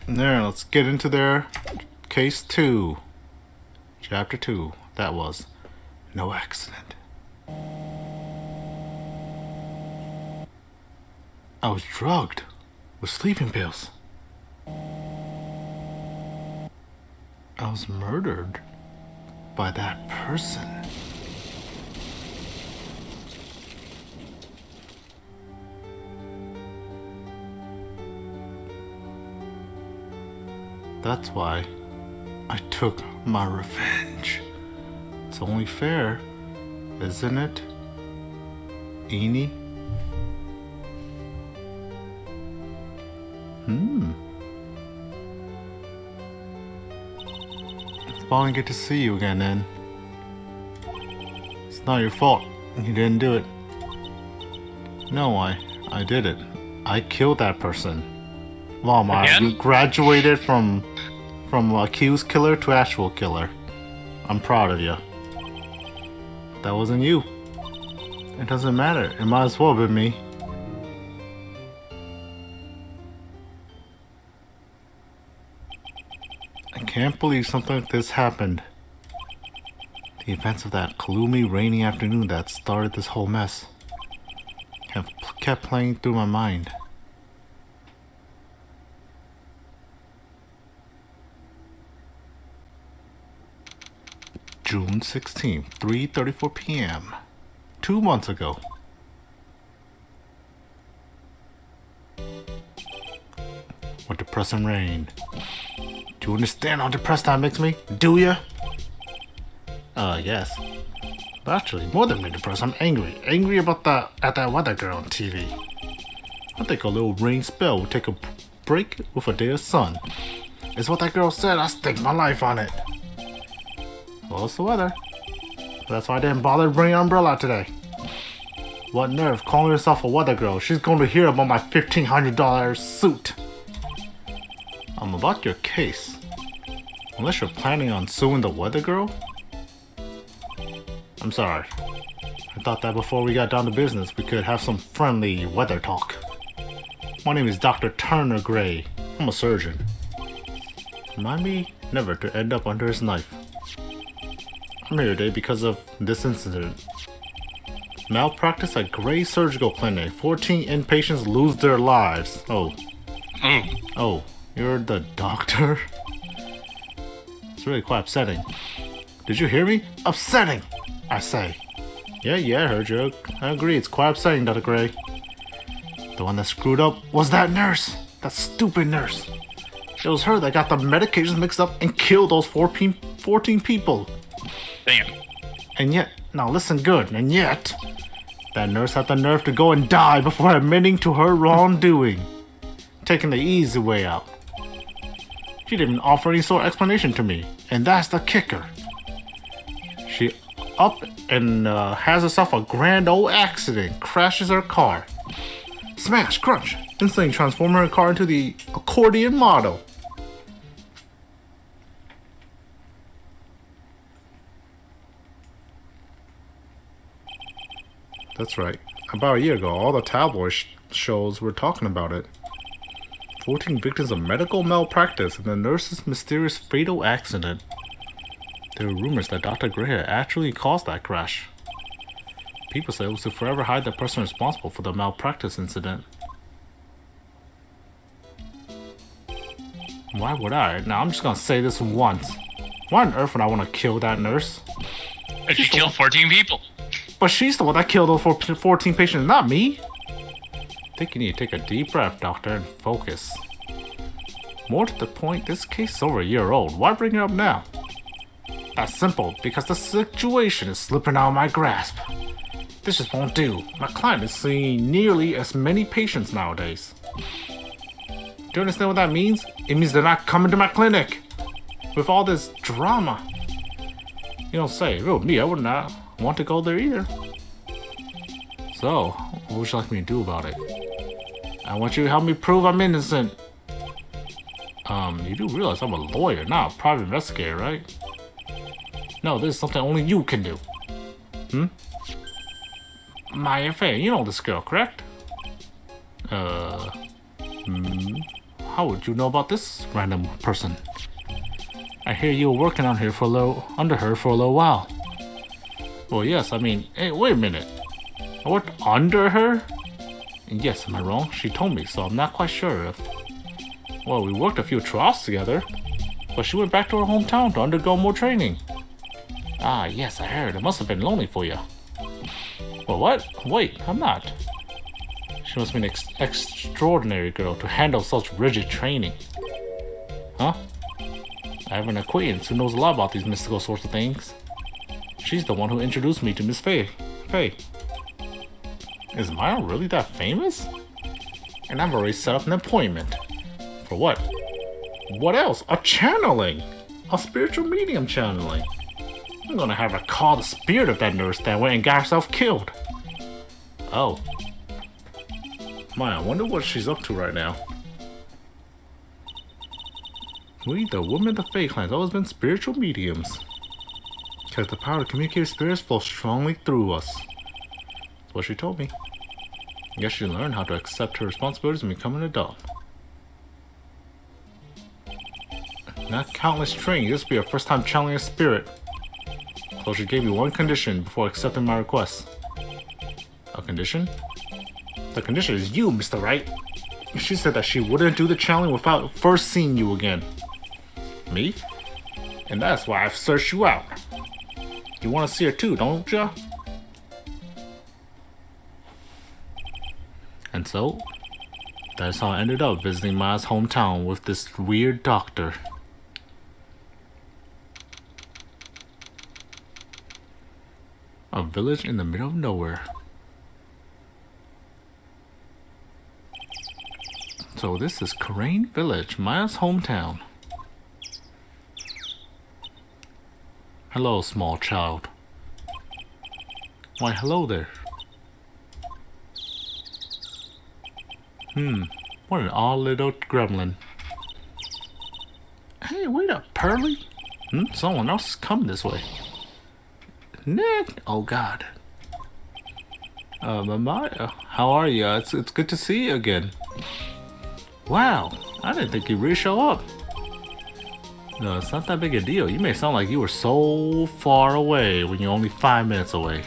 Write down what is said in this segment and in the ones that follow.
There, let's get into their case 2. Chapter 2. That was no accident. I was drugged with sleeping pills. I was murdered by that person. That's why I took my revenge. It's only fair, isn't it, Eenie? It's finally good to see you again, then. It's not your fault. You didn't do it. No, I did it. I killed that person. Wow, you graduated from accused killer to actual killer. I'm proud of you. That wasn't you. It doesn't matter. It might as well have been me. I can't believe something like this happened. The events of that gloomy, rainy afternoon that started this whole mess have kept playing through my mind. June 16th, 3:34 p.m. 2 months ago. What depressing rain. Do you understand how depressed that makes me? Do ya? Yes. But actually, more than being depressed, I'm angry. Angry about that weather girl on TV. I think a little rain spell would take a break with a day of sun. It's what that girl said. I stake my life on it. Well, it's the weather. That's why I didn't bother bringing an umbrella today. What nerve calling herself a weather girl? She's going to hear about my $1,500 suit. About your case. Unless you're planning on suing the weather girl? I'm sorry. I thought that before we got down to business, we could have some friendly weather talk. My name is Dr. Turner Gray. I'm a surgeon. Remind me never to end up under his knife. I'm here today because of this incident. Malpractice at Gray Surgical Clinic. 14 inpatients lose their lives. Oh, you're the doctor? It's really quite upsetting. Did you hear me? Upsetting, I say. Yeah, I heard you. I agree, it's quite upsetting, Dr. Gray. The one that screwed up was that nurse. That stupid nurse. It was her that got the medications mixed up and killed those 14 people. Damn. And yet, now listen good, and yet, that nurse had the nerve to go and die before admitting to her wrongdoing. Taking the easy way out. She didn't even offer any sort of explanation to me, and that's the kicker. She up and has herself a grand old accident, crashes her car. Smash, crunch, instantly transforming her car into the accordion model. That's right. About a year ago, all the tabloid shows were talking about it. 14 victims of medical malpractice and the nurse's mysterious fatal accident. There were rumors that Dr. Gray had actually caused that crash. People say it was to forever hide the person responsible for the malpractice incident. Why would I? Now, I'm just gonna say this once. Why on earth would I want to kill that nurse? But she killed 14 people. But she's the one that killed those 14 patients, not me. I think you need to take a deep breath, doctor, and focus. More to the point, this case is over a year old. Why bring it up now? That's simple, because the situation is slipping out of my grasp. This just won't do. My client is seeing nearly as many patients nowadays. Do you understand what that means? It means they're not coming to my clinic. With all this drama. You don't say. Oh, me, I would not want to go there either. So, what would you like me to do about it? I want you to help me prove I'm innocent. You do realize I'm a lawyer, not a private investigator, right? No, this is something only you can do. My FA, you know this girl, correct? how would you know about this random person? I hear you were working on her for under her for a little while. Well, yes, I mean, hey, wait a minute. I worked under her? Yes, am I wrong? She told me, so I'm not quite sure if... Well, we worked a few trials together, but she went back to her hometown to undergo more training. Ah, yes, I heard. It must have been lonely for you. Well, what? Wait, I'm not. She must be an extraordinary girl to handle such rigid training. Huh? I have an acquaintance who knows a lot about these mystical sorts of things. She's the one who introduced me to Miss Faye. Is Maya really that famous? And I've already set up an appointment. For what? What else? A channeling! A spiritual medium channeling. I'm gonna have her call the spirit of that nurse that went and got herself killed. Oh. Maya, I wonder what she's up to right now. We, the women of the Fae Clan, have always been spiritual mediums. Because the power to communicate with spirits flows strongly through us. That's what she told me. I guess she learned how to accept her responsibilities and become an adult. Not countless training, this will be her first time channeling a spirit. So she gave me one condition before accepting my request. A condition? The condition is you, Mr. Wright. She said that she wouldn't do the channeling without first seeing you again. Me? And that's why I've searched you out. You want to see her too, don't ya? And so, that's how I ended up visiting Maya's hometown with this weird doctor. A village in the middle of nowhere. So this is Crane Village, Maya's hometown. Hello, small child. Why, hello there. What an odd little gremlin. Hey, wait up, Pearly. Someone else is coming this way. Nick! Oh, God. Maya, how are you? It's good to see you again. Wow, I didn't think you'd really show up. No, it's not that big a deal. You may sound like you were so far away when you're only 5 minutes away.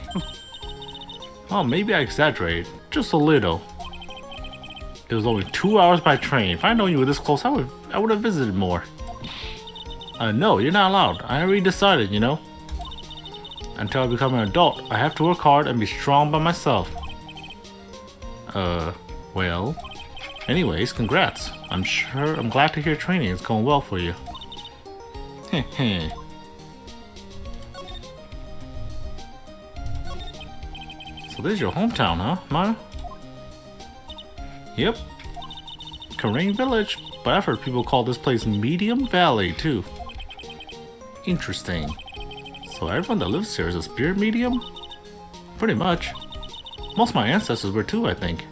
Oh, maybe I exaggerate. Just a little. It was only 2 hours by train. If I'd known you were this close, I would have visited more. No, you're not allowed. I already decided, you know. Until I become an adult, I have to work hard and be strong by myself. Well. Anyways, congrats. I'm glad to hear training is going well for you. Heh. So this is your hometown, huh, Maya? Yep. Crane Village, but I've heard people call this place Medium Valley, too. Interesting. So everyone that lives here is a spirit medium? Pretty much. Most of my ancestors were too, I think.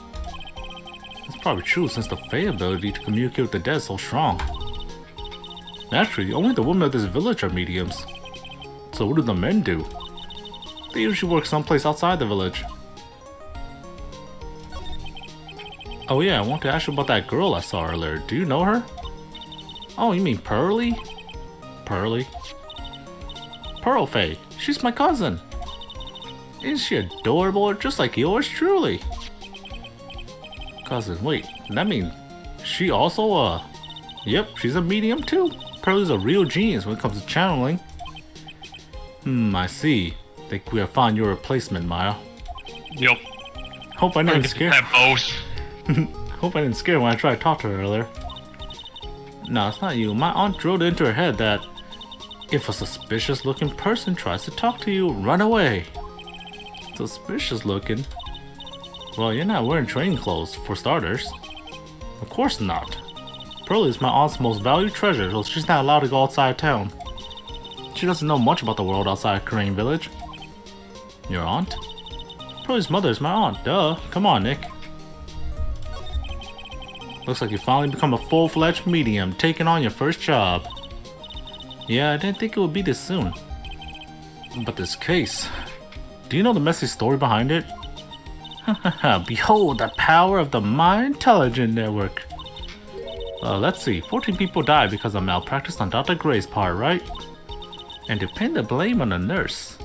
It's probably true since the Fae ability to communicate with the dead is so strong. Naturally, only the women of this village are mediums. So what do the men do? They usually work someplace outside the village. Oh yeah, I want to ask you about that girl I saw earlier. Do you know her? Oh, you mean Pearly? Pearly? Pearl Fae. She's my cousin. Isn't she adorable, just like yours truly? Cousin, wait, that means she also, Yep, she's a medium too. Pearly's a real genius when it comes to channeling. I see. Think we have found your replacement, Maya. Yep. Hope I didn't scare. Both. Hope I didn't scare when I tried to talk to her earlier. No, it's not you. My aunt drilled into her head that if a suspicious-looking person tries to talk to you, run away. Suspicious-looking? Well, you're not wearing training clothes, for starters. Of course not. Pearly is my aunt's most valued treasure, so she's not allowed to go outside town. She doesn't know much about the world outside Crane Village. Your aunt? Pearly's mother is my aunt, duh. Come on, Nick. Looks like you finally become a full-fledged medium, taking on your first job. Yeah, I didn't think it would be this soon. But this case... Do you know the messy story behind it? Behold the power of the Mind Intelligent Network. Let's see. 14 people died because of malpractice on Dr. Gray's part, right? And to pin the blame on the nurse.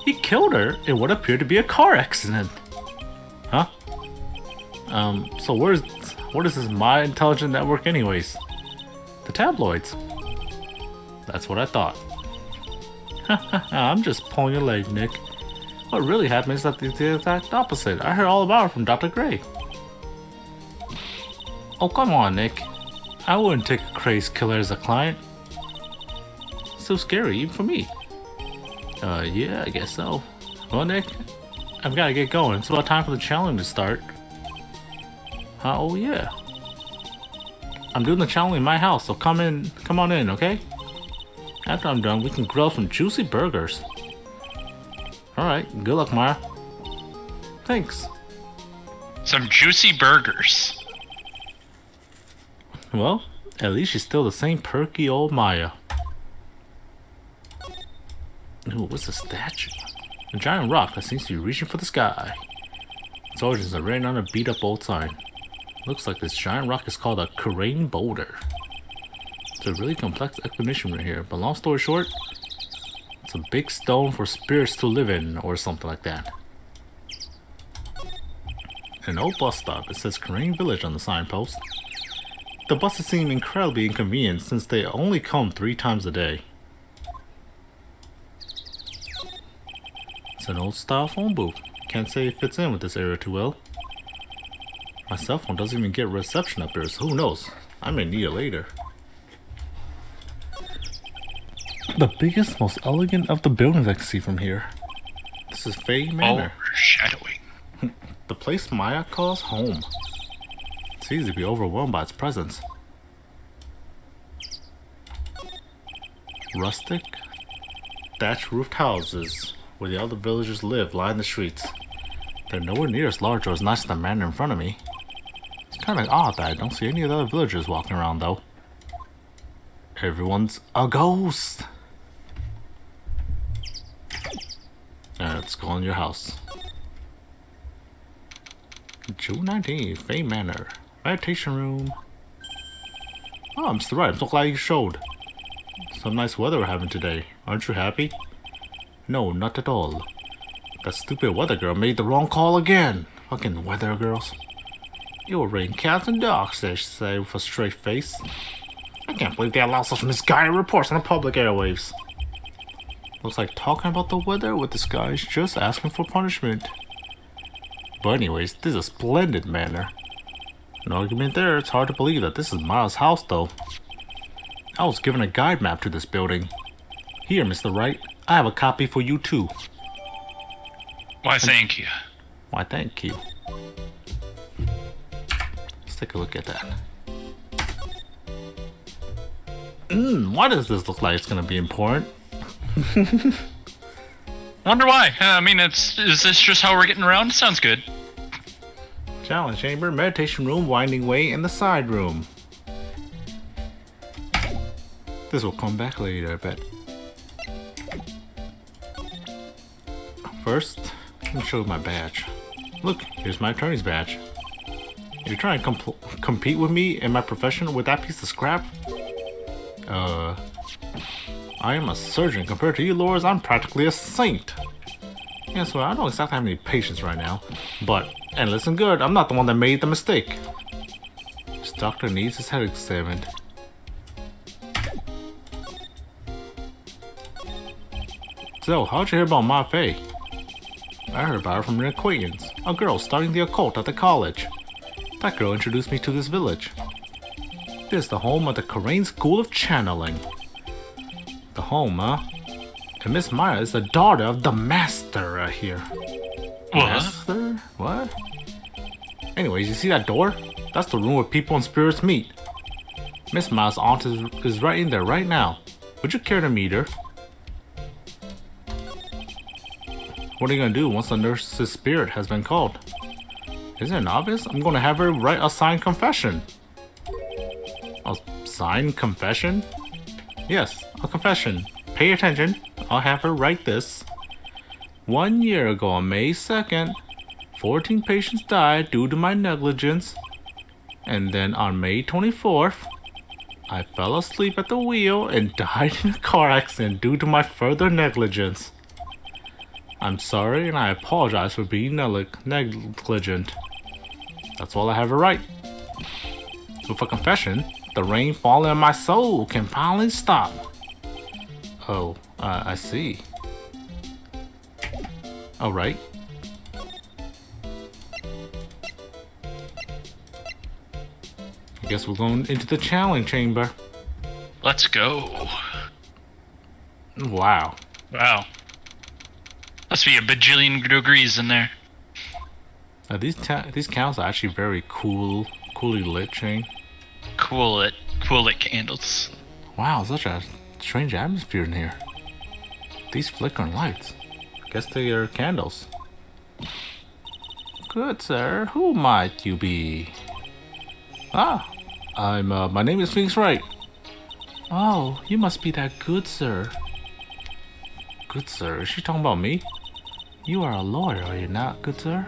He killed her in what appeared to be a car accident. Huh? So what is this My Intelligent Network anyways? The tabloids. That's what I thought. I'm just pulling your leg, Nick. What really happened is that the exact opposite. I heard all about it from Dr. Gray. Oh, come on, Nick. I wouldn't take a crazed killer as a client. So scary, even for me. Yeah, I guess so. Well, Nick, I've got to get going. It's about time for the challenge to start. Oh, yeah. I'm doing the challenge in my house, so come on in, okay? After I'm done, we can grill some juicy burgers. Alright, good luck, Maya. Thanks. Some juicy burgers. Well, at least she's still the same perky old Maya. Ooh, what's a statue? A giant rock that seems to be reaching for the sky. Its origins are written on a beat-up old sign. Looks like this giant rock is called a Crane Boulder. It's a really complex explanation right here, but long story short, it's a big stone for spirits to live in, or something like that. An old bus stop, it says Crane Village on the signpost. The buses seem incredibly inconvenient since they only come 3 times a day. It's an old style phone booth. Can't say it fits in with this area too well. My cell phone doesn't even get reception up here, so who knows? I may need it later. The biggest, most elegant of the buildings I can see from here. This is Fay Manor. Overshadowing. The place Maya calls home. It's easy to be overwhelmed by its presence. Rustic, thatch-roofed houses where the other villagers live line the streets. They're nowhere near as large or as nice as the manor in front of me. It's kind of odd that I don't see any of the other villagers walking around though. Everyone's a ghost. Let's go in your house. June 19th, Fay Manor. Meditation room. Oh, Mr. Wright, I'm so glad you showed. Some nice weather we're having today. Aren't you happy? No, not at all. That stupid weather girl made the wrong call again. Fucking weather girls. It will rain cats and dogs, they say with a straight face. I can't believe they allow such misguided reports on the public airwaves. Looks like talking about the weather with this guy is just asking for punishment. But anyways, this is a splendid manor. No argument there, it's hard to believe that this is Miles' house though. I was given a guide map to this building. Here, Mr. Wright, I have a copy for you too. Why, thank you. Why, thank you. Let's take a look at that. Why does this look like it's gonna be important? Wonder why? I mean, is this just how we're getting around? Sounds good. Challenge chamber, meditation room, winding way, and the side room. This will come back later, I bet. First, let me show you my badge. Look, here's my attorney's badge. You're trying to compete with me in my profession with that piece of scrap? I am a surgeon. Compared to you, Lors, I'm practically a saint. Yeah, so I don't exactly have any patience right now. But, and listen good, I'm not the one that made the mistake. This doctor needs his head examined. So, how'd you hear about Ma Fei? I heard about her from an acquaintance, a girl studying the occult at the college. That girl introduced me to this village. This is the home of the Korean School of Channeling. The home, huh? And Miss Maya is the daughter of the master right here. What? Master? What? Anyways, you see that door? That's the room where people and spirits meet. Miss Maya's aunt is right in there right now. Would you care to meet her? What are you gonna do once the nurse's spirit has been called? Isn't it obvious? I'm gonna have her write a signed confession. A signed confession? Yes, a confession. Pay attention. I'll have her write this. 1 year ago on May 2nd, 14 patients died due to my negligence. And then on May 24th, I fell asleep at the wheel and died in a car accident due to my further negligence. I'm sorry and I apologize for being negligent. That's all I have to write. So for confession, the rain falling on my soul can finally stop. Oh, I see. Alright. I guess we're going into the challenge chamber. Let's go. Wow. Wow. Must be a bajillion degrees in there. These candles are actually very coolly lit, Shane. Cool it candles. Wow, such a strange atmosphere in here. These flickering lights. Guess they are candles. Good sir, who might you be? Ah, my name is Wright. Oh, you must be that good sir. Good sir, is she talking about me? You are a lawyer, are you not, good sir?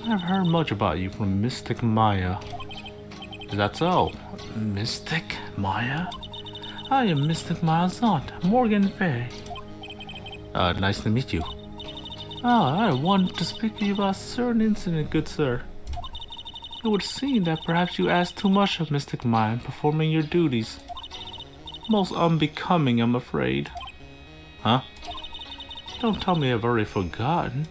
I've heard much about you from Mystic Maya. Is that so? Mystic Maya? I am Mystic Maya's aunt, Morgan Fay. Nice to meet you. I wanted to speak to you about a certain incident, good sir. It would seem that perhaps you asked too much of Mystic Maya in performing your duties. Most unbecoming, I'm afraid. Huh? Don't tell me I've already forgotten.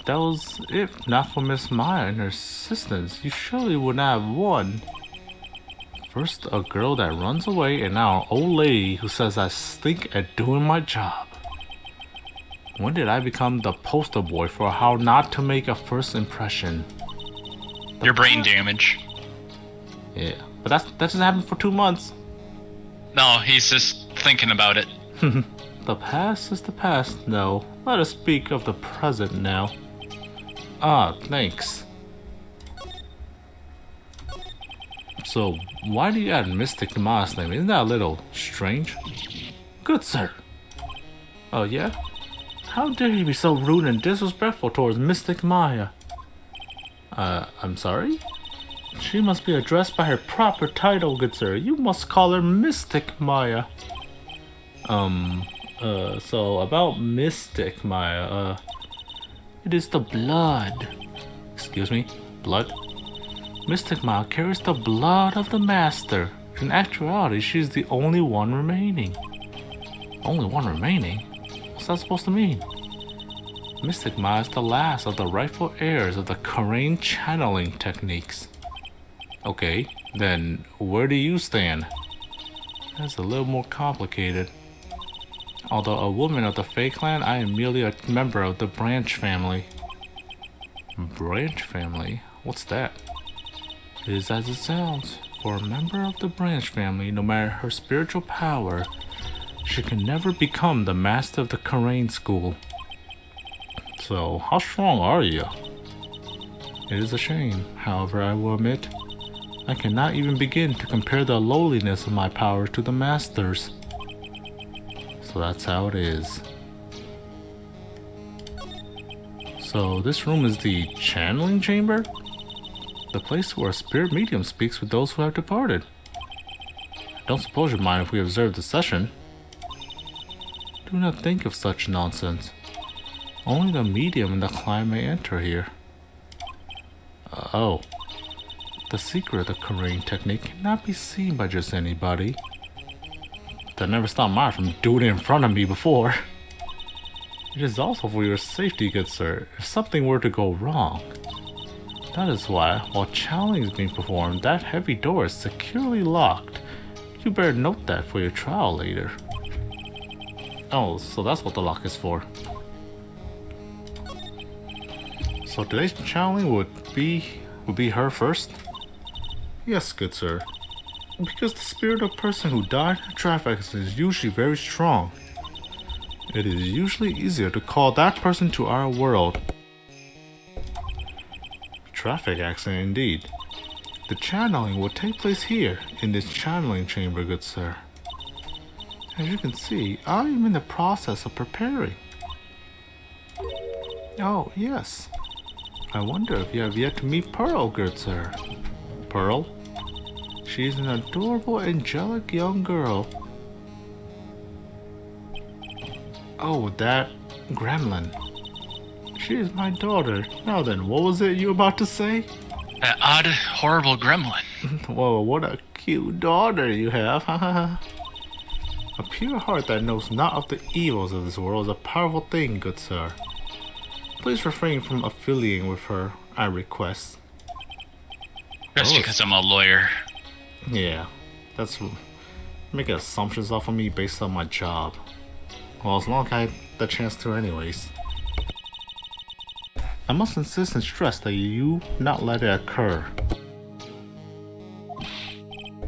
That was if not for Miss Maya and her assistants, you surely would not have won. First a girl that runs away, and now an old lady who says I stink at doing my job. When did I become the poster boy for how not to make a first impression? Your brain damage. Yeah, but that just happened for 2 months. No, he's just thinking about it. The past is the past, no. Let us speak of the present now. Ah, thanks. So, why do you add Mystic Ma's name? Isn't that a little strange? Good sir. Oh yeah? How dare you be so rude and disrespectful towards Mystic Maya? I'm sorry? She must be addressed by her proper title, good sir. You must call her Mystic Maya. So about Mystic Maya, it is the blood. Excuse me? Blood? Mystic Maya carries the blood of the Master. In actuality, she's the only one remaining. Only one remaining? What's that supposed to mean? Mystic Maya is the last of the rightful heirs of the Karain channeling techniques. Okay, then where do you stand? That's a little more complicated. Although a woman of the Fae clan, I am merely a member of the Branch family. Branch family? What's that? It is as it sounds. For a member of the Branch family, no matter her spiritual power, she can never become the master of the Karain school. So, how strong are you? It is a shame, however, I will admit. I cannot even begin to compare the lowliness of my power to the Master's. So that's how it is. So this room is the channeling chamber? The place where a spirit medium speaks with those who have departed. Don't suppose you mind if we observe the session. Do not think of such nonsense. Only the medium and the client may enter here. Oh. The secret of the Karain technique cannot be seen by just anybody. That never stopped Maya from doing it in front of me before. It is also for your safety, good sir, if something were to go wrong. That is why, while channeling is being performed, that heavy door is securely locked. You better note that for your trial later. Oh, so that's what the lock is for. So today's channeling would be her first? Yes, good sir. Because the spirit of a person who died in a traffic accident is usually very strong. It is usually easier to call that person to our world. Traffic accident indeed. The channeling will take place here, in this channeling chamber, good sir. As you can see, I am in the process of preparing. Oh, yes. I wonder if you have yet to meet Pearl, good sir. Pearl. She's an adorable, angelic young girl. Oh, that gremlin. She is my daughter. Now then, what was it you were about to say? That odd, horrible gremlin. Whoa, what a cute daughter you have. A pure heart that knows not of the evils of this world is a powerful thing, good sir. Please refrain from affiliating with her, I request. Just because I'm a lawyer. Yeah, that's making assumptions off of me based on my job. Well, as long as I had the chance to anyways. I must insist and stress that you not let it occur.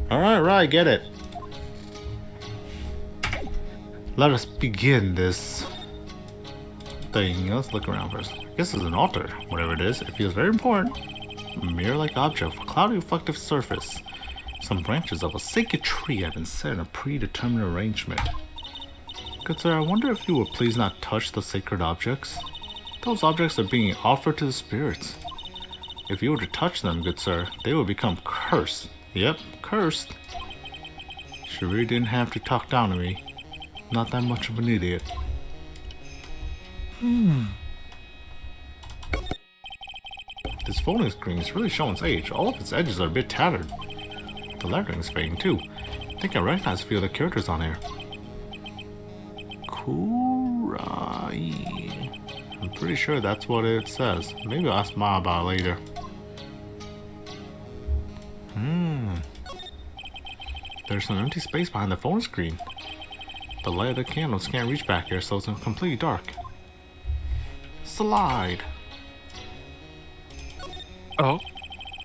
Alright, right, get it. Let us begin this thing. Let's look around first. I guess it's an altar. Whatever it is, it feels very important. A mirror-like object with a cloudy reflective surface. Some branches of a sacred tree have been set in a predetermined arrangement. Good sir, I wonder if you would please not touch the sacred objects. Those objects are being offered to the spirits. If you were to touch them, good sir, they would become cursed. Yep, cursed. She really didn't have to talk down to me. Not that much of an idiot. This folding screen is really showing its age. All of its edges are a bit tattered. The lettering is fading too. I think I recognize a few of the characters on here. Kurai. I'm pretty sure that's what it says. Maybe I'll ask Ma about it later. There's some empty space behind the phone screen. The light of the candles can't reach back here, so it's completely dark. Slide. Oh.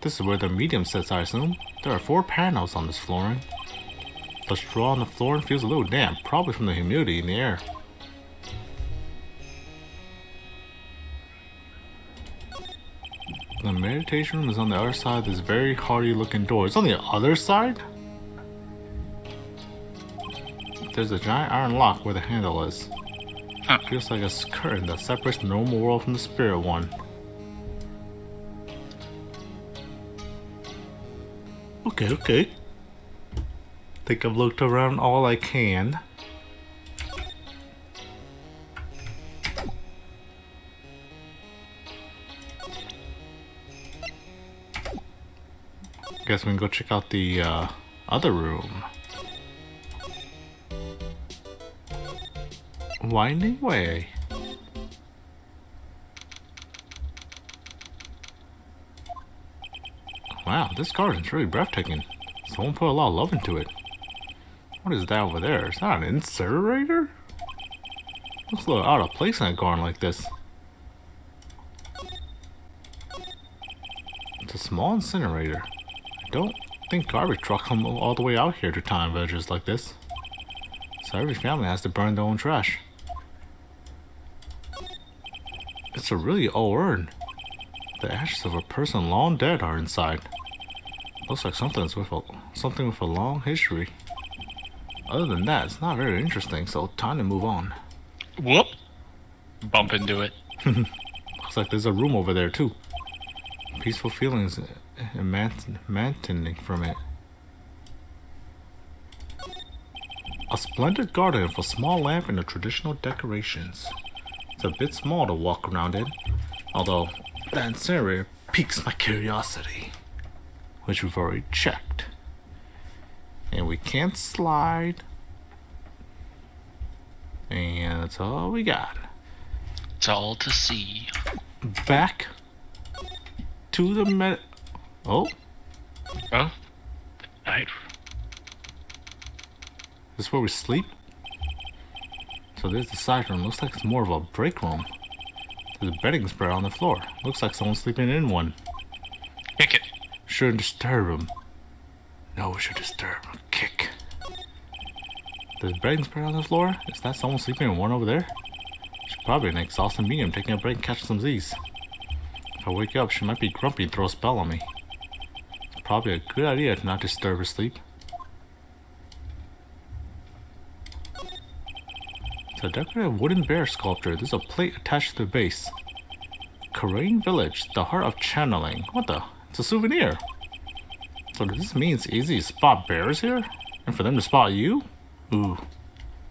This is where the medium sits, I assume. There are 4 panels on this flooring. The straw on the floor feels a little damp, probably from the humidity in the air. The meditation room is on the other side of this very hardy looking door. It's on the other side? There's a giant iron lock where the handle is. Huh. Feels like a curtain that separates the normal world from the spirit one. Okay. Think I've looked around all I can. Guess we can go check out the other room. Winding way. Wow, this garden's really breathtaking. Someone put a lot of love into it. What is that over there? Is that an incinerator? Looks a little out of place in a garden like this. It's a small incinerator. I don't think garbage trucks come all the way out here to town villages like this. So every family has to burn their own trash. It's a really old urn. The ashes of a person long dead are inside. Looks like something with a long history. Other than that, it's not very interesting, so time to move on. Whoop. Bump into it. Looks like there's a room over there too. Peaceful feelings emanating from it. A splendid garden with a small lamp and the traditional decorations. It's a bit small to walk around in, although that incinerator piques my curiosity, which we've already checked. And we can't slide. And that's all we got. It's all to see. Back to the Oh? Oh? Night. Is this where we sleep? So there's the side room. Looks like it's more of a break room. There's a bedding spread on the floor. Looks like someone's sleeping in one. Kick it. Shouldn't disturb him. No, we should disturb him. Kick. There's bedding spread on the floor? Is that someone sleeping in one over there? She's probably an exhausted medium taking a break and catching some Z's. If I wake up, she might be grumpy and throw a spell on me. It's probably a good idea to not disturb her sleep. It's a decorative wooden bear sculpture. There's a plate attached to the base. Korean Village, the heart of channeling. What the? It's a souvenir. So does this mean it's easy to spot bears here? And for them to spot you? Ooh.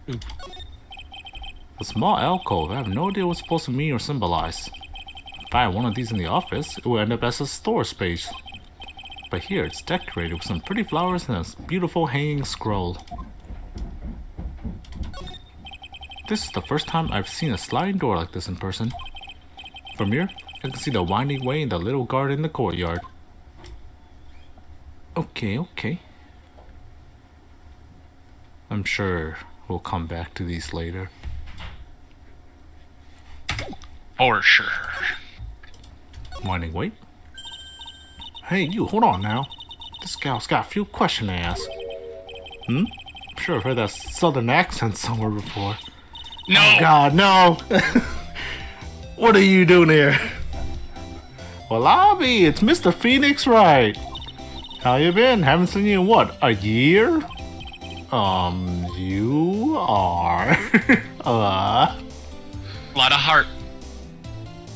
A small alcove. I have no idea what it's supposed to mean or symbolize. If I had one of these in the office, it would end up as a store space. But here, it's decorated with some pretty flowers and a beautiful hanging scroll. This is the first time I've seen a sliding door like this in person. From here, I can see the winding way in the little garden in the courtyard. Okay. I'm sure we'll come back to these later. For sure. Winding way? Hey, you, hold on now. This gal's got a few questions to ask. I'm sure I've heard that southern accent somewhere before. No! Oh God, no! What are you doing here? Well, Abby, it's Mr. Phoenix Wright. How you been? Haven't seen you in what, a year? You are... A lot of heart.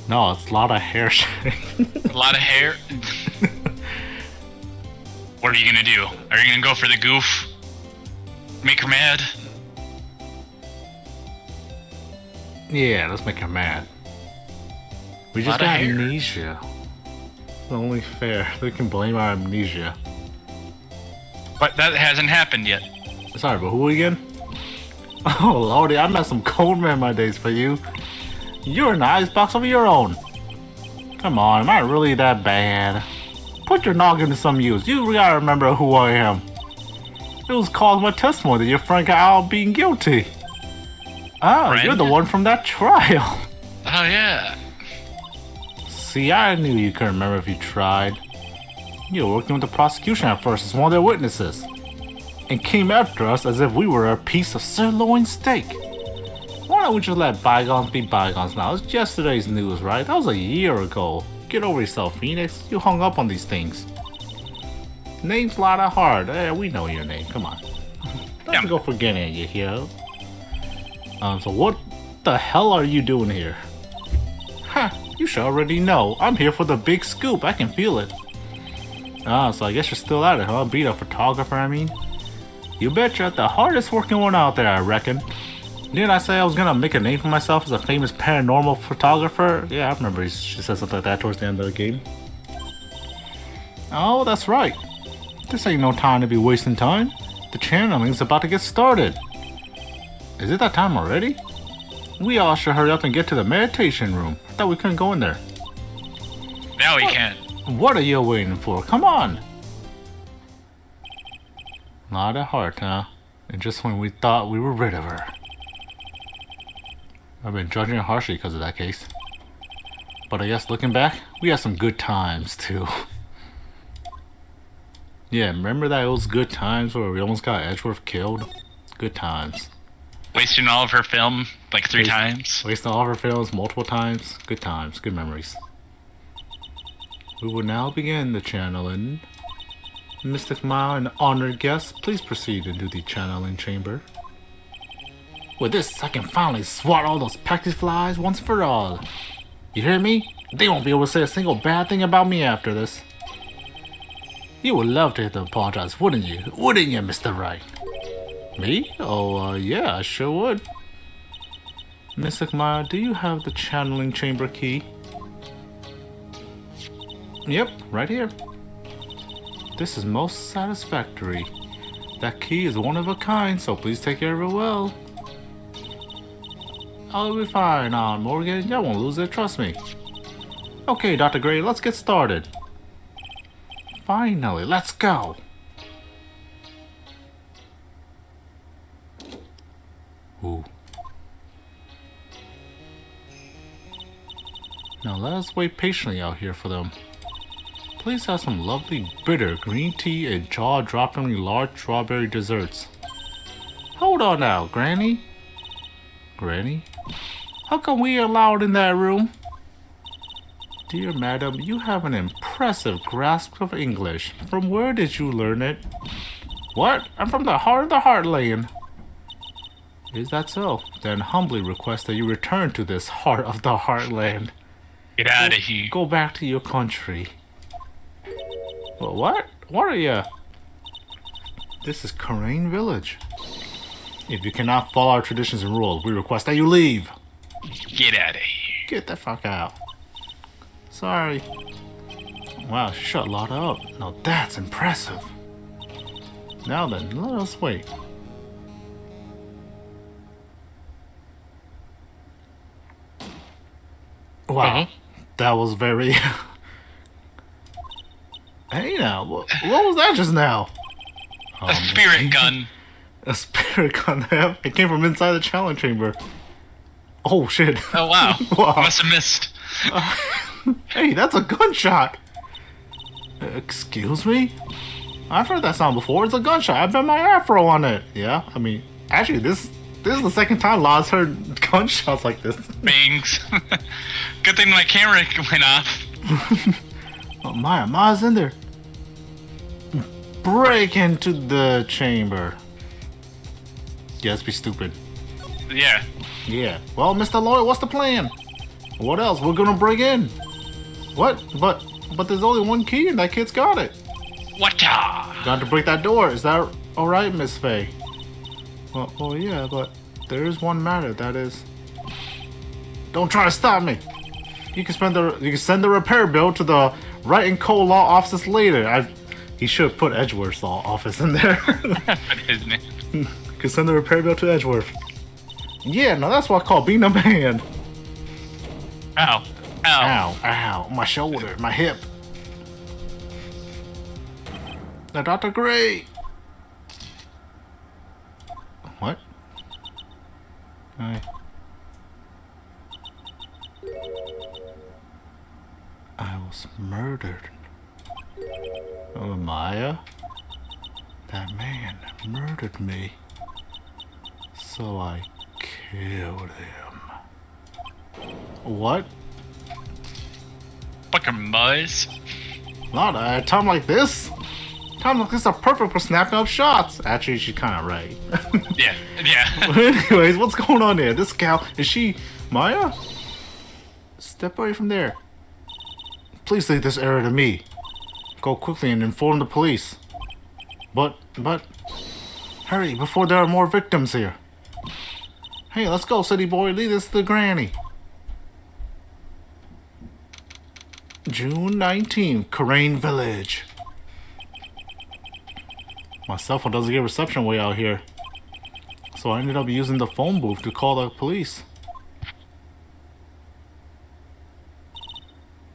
No, it's a lot of hair shedding. A lot of hair. What are you gonna do? Are you gonna go for the goof? Make her mad? Yeah, let's make her mad. We just got amnesia. It's only fair. They can blame our amnesia. But that hasn't happened yet. Sorry, but who again? Oh lordy, I met some cold man my days for you. You're in the icebox of your own. Come on, am I really that bad? Put your noggin to some use. You gotta remember who I am. It was caused by testimony that your friend got out being guilty. Oh, Friend? You're the one from that trial. Oh yeah. See, I knew you couldn't remember if you tried. You were working with the prosecution at first as one of their witnesses. And came after us as if we were a piece of sirloin steak. Why don't we just let bygones be bygones now? It's yesterday's news, right? That was a year ago. Get over yourself, Phoenix. You hung up on these things. Name's Lotta Hard. We know your name. Come on. Don't go forgetting it, you hear? So what the hell are you doing here? Huh, you should already know. I'm here for the big scoop. I can feel it. Ah, so I guess you're still at it, huh? Being a photographer, I mean. You bet you're the hardest working one out there, I reckon. Didn't I say I was gonna make a name for myself as a famous paranormal photographer? Yeah, I remember she said something like that towards the end of the game. Oh, that's right. This ain't no time to be wasting time. The channeling's about to get started. Is it that time already? We all should hurry up and get to the meditation room. I thought we couldn't go in there. Now we can. What are you waiting for? Come on. Not a heart, huh? And just when we thought we were rid of her. I've been judging her harshly because of that case. But I guess looking back, we had some good times too. Yeah, remember that those good times where we almost got Edgeworth killed? Good times. Wasting all of her film like 3 times. Wasting all of her films multiple times. Good times, good memories. We will now begin the channeling. Mystic Mile and honored guests, please proceed into the channeling chamber. With this, I can finally swat all those practice flies once for all. You hear me? They won't be able to say a single bad thing about me after this. You would love to hear them apologize, wouldn't you? Wouldn't you, Mr. Wright? Me? Oh, yeah, I sure would. Mystic Maya, do you have the channeling chamber key? Yep, right here. This is most satisfactory. That key is one of a kind, so please take care of it well. I'll be fine, Morgan. Y'all won't lose it, trust me. Okay, Dr. Gray, let's get started. Finally, let's go. Ooh. Now let us wait patiently out here for them. Please have some lovely bitter green tea and jaw-droppingly large strawberry desserts. Hold on now, Granny. Granny? How come we are allowed in that room? Dear madam, you have an impressive grasp of English. From where did you learn it? What? I'm from the heart of the heartland. Is that so? Then humbly request that you return to this heart of the heartland. Get out of here. Go back to your country. Well, what? What are you? This is Crane Village. If you cannot follow our traditions and rules, we request that you leave. Get out of here. Get the fuck out. Sorry. Wow, she shut Lotta up. Now that's impressive. Now then, let us wait. Wow, that was very... Hey now, what was that just now? A spirit gun. A spirit gun. It came from inside the challenge chamber. Oh shit. Oh wow. Wow. Must have missed. Hey, that's a gunshot. Excuse me? I've heard that sound before. It's a gunshot. I bet my afro on it. Yeah, I mean, actually, this is the second time Laz heard gunshots like this. Bangs. Good thing my camera went off. Oh, Maya's in there. Break into the chamber. Yeah, let's be stupid. Yeah. Yeah. Well, Mr. Lloyd, what's the plan? What else? We're gonna break in. What? But there's only one key and that kid's got it. Wata! Got to break that door. Is that alright, Miss Faye? Well, yeah, but there is one matter. That is, don't try to stop me. You can send the repair bill to the Wright and Co. law offices later. He should have put Edgeworth's law office in there. What his name? You can send the repair bill to Edgeworth. Yeah, no, that's what I call being a man. Ow. Ow. Ow, ow, my shoulder, my hip. Now, Dr. Gray. What? I was murdered. Oh, Maya? That man murdered me. So I killed him. What? Fucking buzz. Not at a time like this. Time like this are perfect for snapping up shots. Actually, she's kind of right. Yeah. Anyways, what's going on there? This gal, is she Maya? Step away from there. Please leave this area to me. Go quickly and inform the police. But, hurry before there are more victims here. Hey, let's go, city boy. Lead us to the granny. June 19th, Crane Village. My cell phone doesn't get reception way out here. So I ended up using the phone booth to call the police.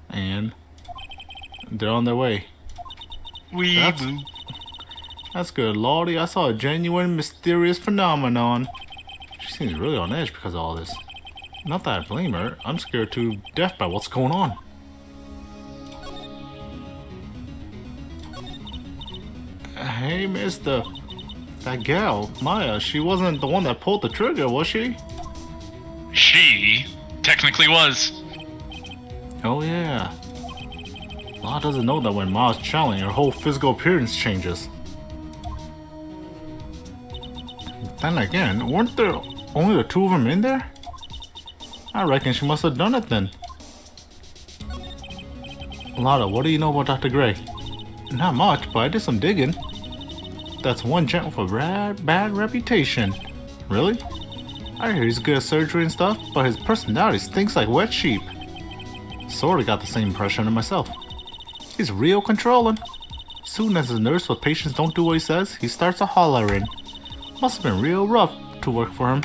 And they're on their way. That's good, Lordy. I saw a genuine, mysterious phenomenon. She seems really on edge because of all this. Not that I blame her. I'm scared to death by what's going on. Hey, mister. That gal, Maya, she wasn't the one that pulled the trigger, was she? She technically was. Oh, yeah. Ma doesn't know that when Ma's challenging, her whole physical appearance changes. Then again, weren't there only the two of them in there? I reckon she must have done it then. Lotta, what do you know about Dr. Gray? Not much, but I did some digging. That's one gent with a bad reputation. Really? I hear he's good at surgery and stuff, but his personality stinks like wet sheep. Sorta got the same impression of myself. He's real controlling. Soon as a nurse with patients don't do what he says, he starts a hollering. Must have been real rough to work for him.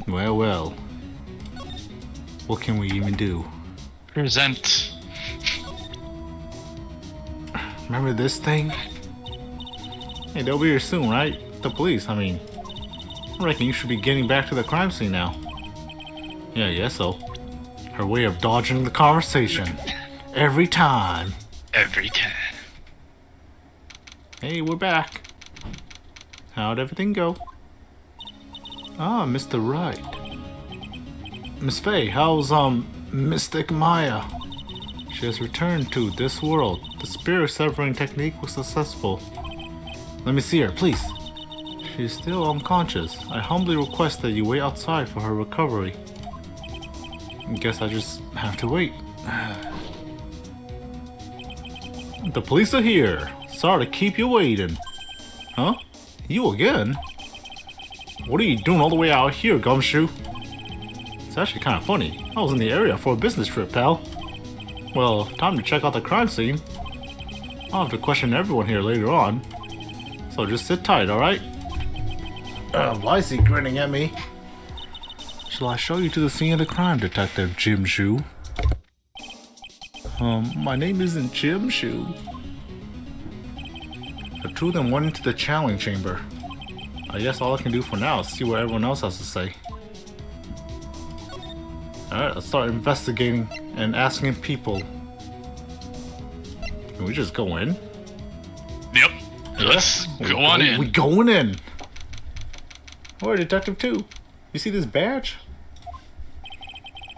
Well. What can we even do? Present. Remember this thing? Hey, they'll be here soon, right? The police, I mean. I reckon you should be getting back to the crime scene now. Yeah, I guess so. Her way of dodging the conversation. Every time. Every time. Hey, we're back. How'd everything go? Ah, Mr. Wright. Miss Faye, how's, Mystic Maya? She has returned to this world. The spirit severing technique was successful. Let me see her, please. She is still unconscious. I humbly request that you wait outside for her recovery. Guess I just have to wait. The police are here. Sorry to keep you waiting. Huh? You again? What are you doing all the way out here, Gumshoe? It's actually kind of funny. I was in the area for a business trip, pal. Well, time to check out the crime scene. I'll have to question everyone here later on. So just sit tight, alright? Why is he grinning at me? Shall I show you to the scene of the crime, Detective Jim Shoe? My name isn't Jim Shoe. The two of them went into the channeling chamber. I guess all I can do for now is see what everyone else has to say. Alright, let's start investigating and asking people. Can we just go in? Yep. Let's go on in. We going in. Alright, Detective 2. You see this badge?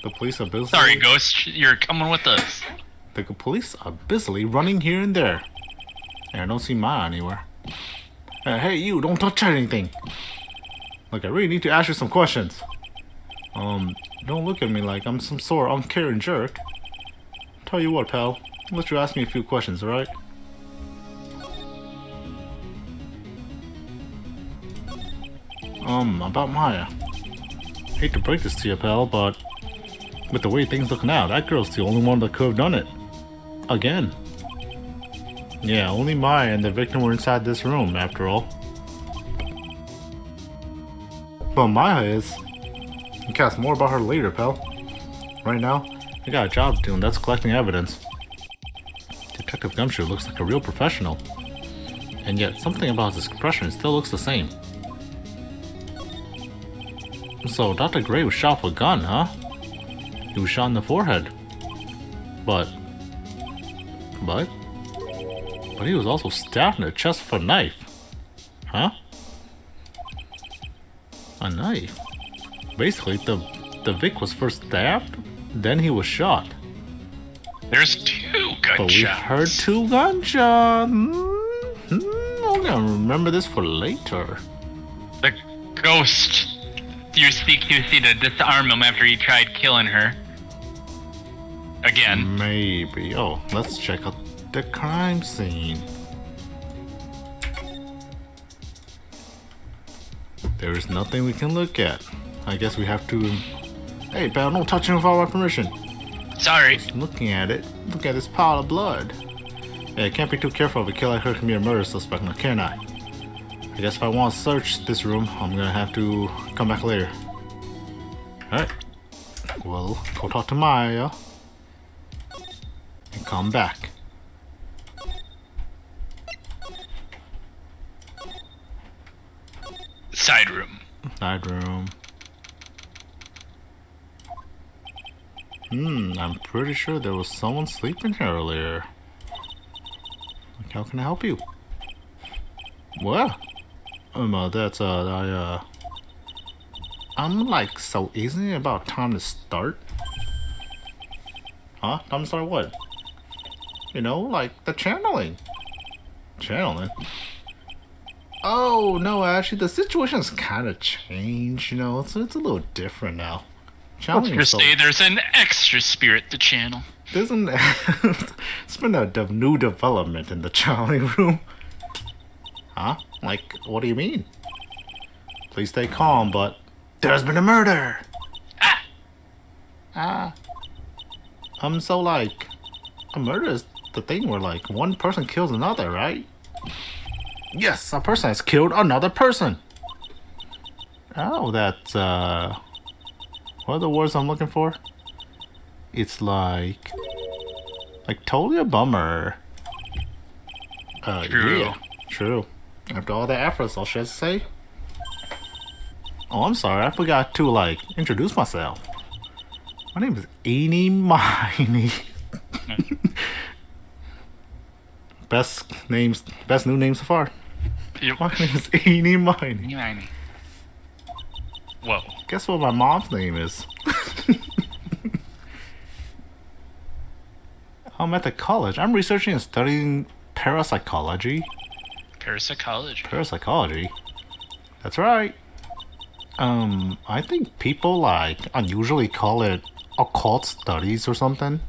The police are busy. Sorry, Ghost. You're coming with us. The police are busily running here and there. And I don't see Maya anywhere. Hey, you, don't touch anything. Look, I really need to ask you some questions. Don't look at me like I'm some sort of uncaring jerk. Tell you what, pal. I'll let you ask me a few questions, alright? About Maya. Hate to break this to you, pal, but with the way things look now, that girl's the only one that could have done it. Again. Yeah, only Maya and the victim were inside this room, after all. But Maya is. You can ask more about her later, pal. Right now, I got a job to do, and that's collecting evidence. Detective Gumshoe looks like a real professional. And yet, something about his expression still looks the same. So, Dr. Gray was shot with a gun, huh? He was shot in the forehead. But he was also stabbed in the chest with a knife. Huh? A knife? Basically, the Vic was first stabbed, then he was shot. There's 2 gunshots. But we heard 2 gunshots. I'm gonna remember this for later. The Ghost used CQC to disarm him after he tried killing her. Again. Maybe. Oh, let's check out the crime scene. There is nothing we can look at. I guess we have to... Hey, pal, don't touch him without my permission. Sorry. Just looking at it. Look at this pile of blood. Yeah, I can't be too careful if a kid like her can be a murder suspect, now can I? I guess if I want to search this room, I'm gonna have to come back later. Alright. Well, go talk to Maya. And come back. Side room. Side room. I'm pretty sure there was someone sleeping here earlier. Like, how can I help you? What? I'm like so easy about time to start. Huh? Time to start what? You know, like the channeling. Channeling? Oh, no, actually, the situation's kind of changed, you know. It's a little different now. Let's just say there's an extra spirit to channel. It's been a new development in the channeling room. Huh? Like, what do you mean? Please stay calm, but there's been a murder! So, like, a murder is the thing where, like, one person kills another, right? Yes, a person has killed another person! Oh, that's, what are the words I'm looking for? It's like totally a bummer. True. Yeah, true. After all the efforts, I'll just say. Oh, I'm sorry, I forgot to, like, introduce myself. My name is Eeny Miny. Best new name so far. Yep. My name is Eeny Miny. Whoa. Guess what my mom's name is? I'm at the college. I'm researching and studying parapsychology. Parapsychology? That's right. I think people, like, unusually call it occult studies or something.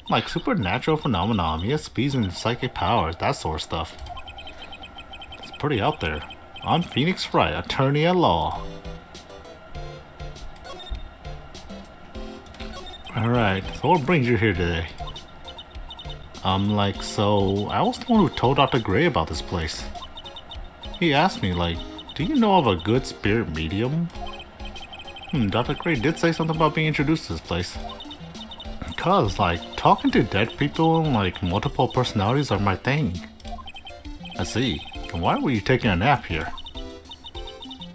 Like supernatural phenomenon. He has speeds and psychic powers, that sort of stuff. It's pretty out there. I'm Phoenix Wright, attorney at law. Alright, so what brings you here today? So I was the one who told Dr. Gray about this place. He asked me, like, do you know of a good spirit medium? Dr. Gray did say something about being introduced to this place. Cause, like, talking to dead people and, like, multiple personalities are my thing. I see. And why were you taking a nap here?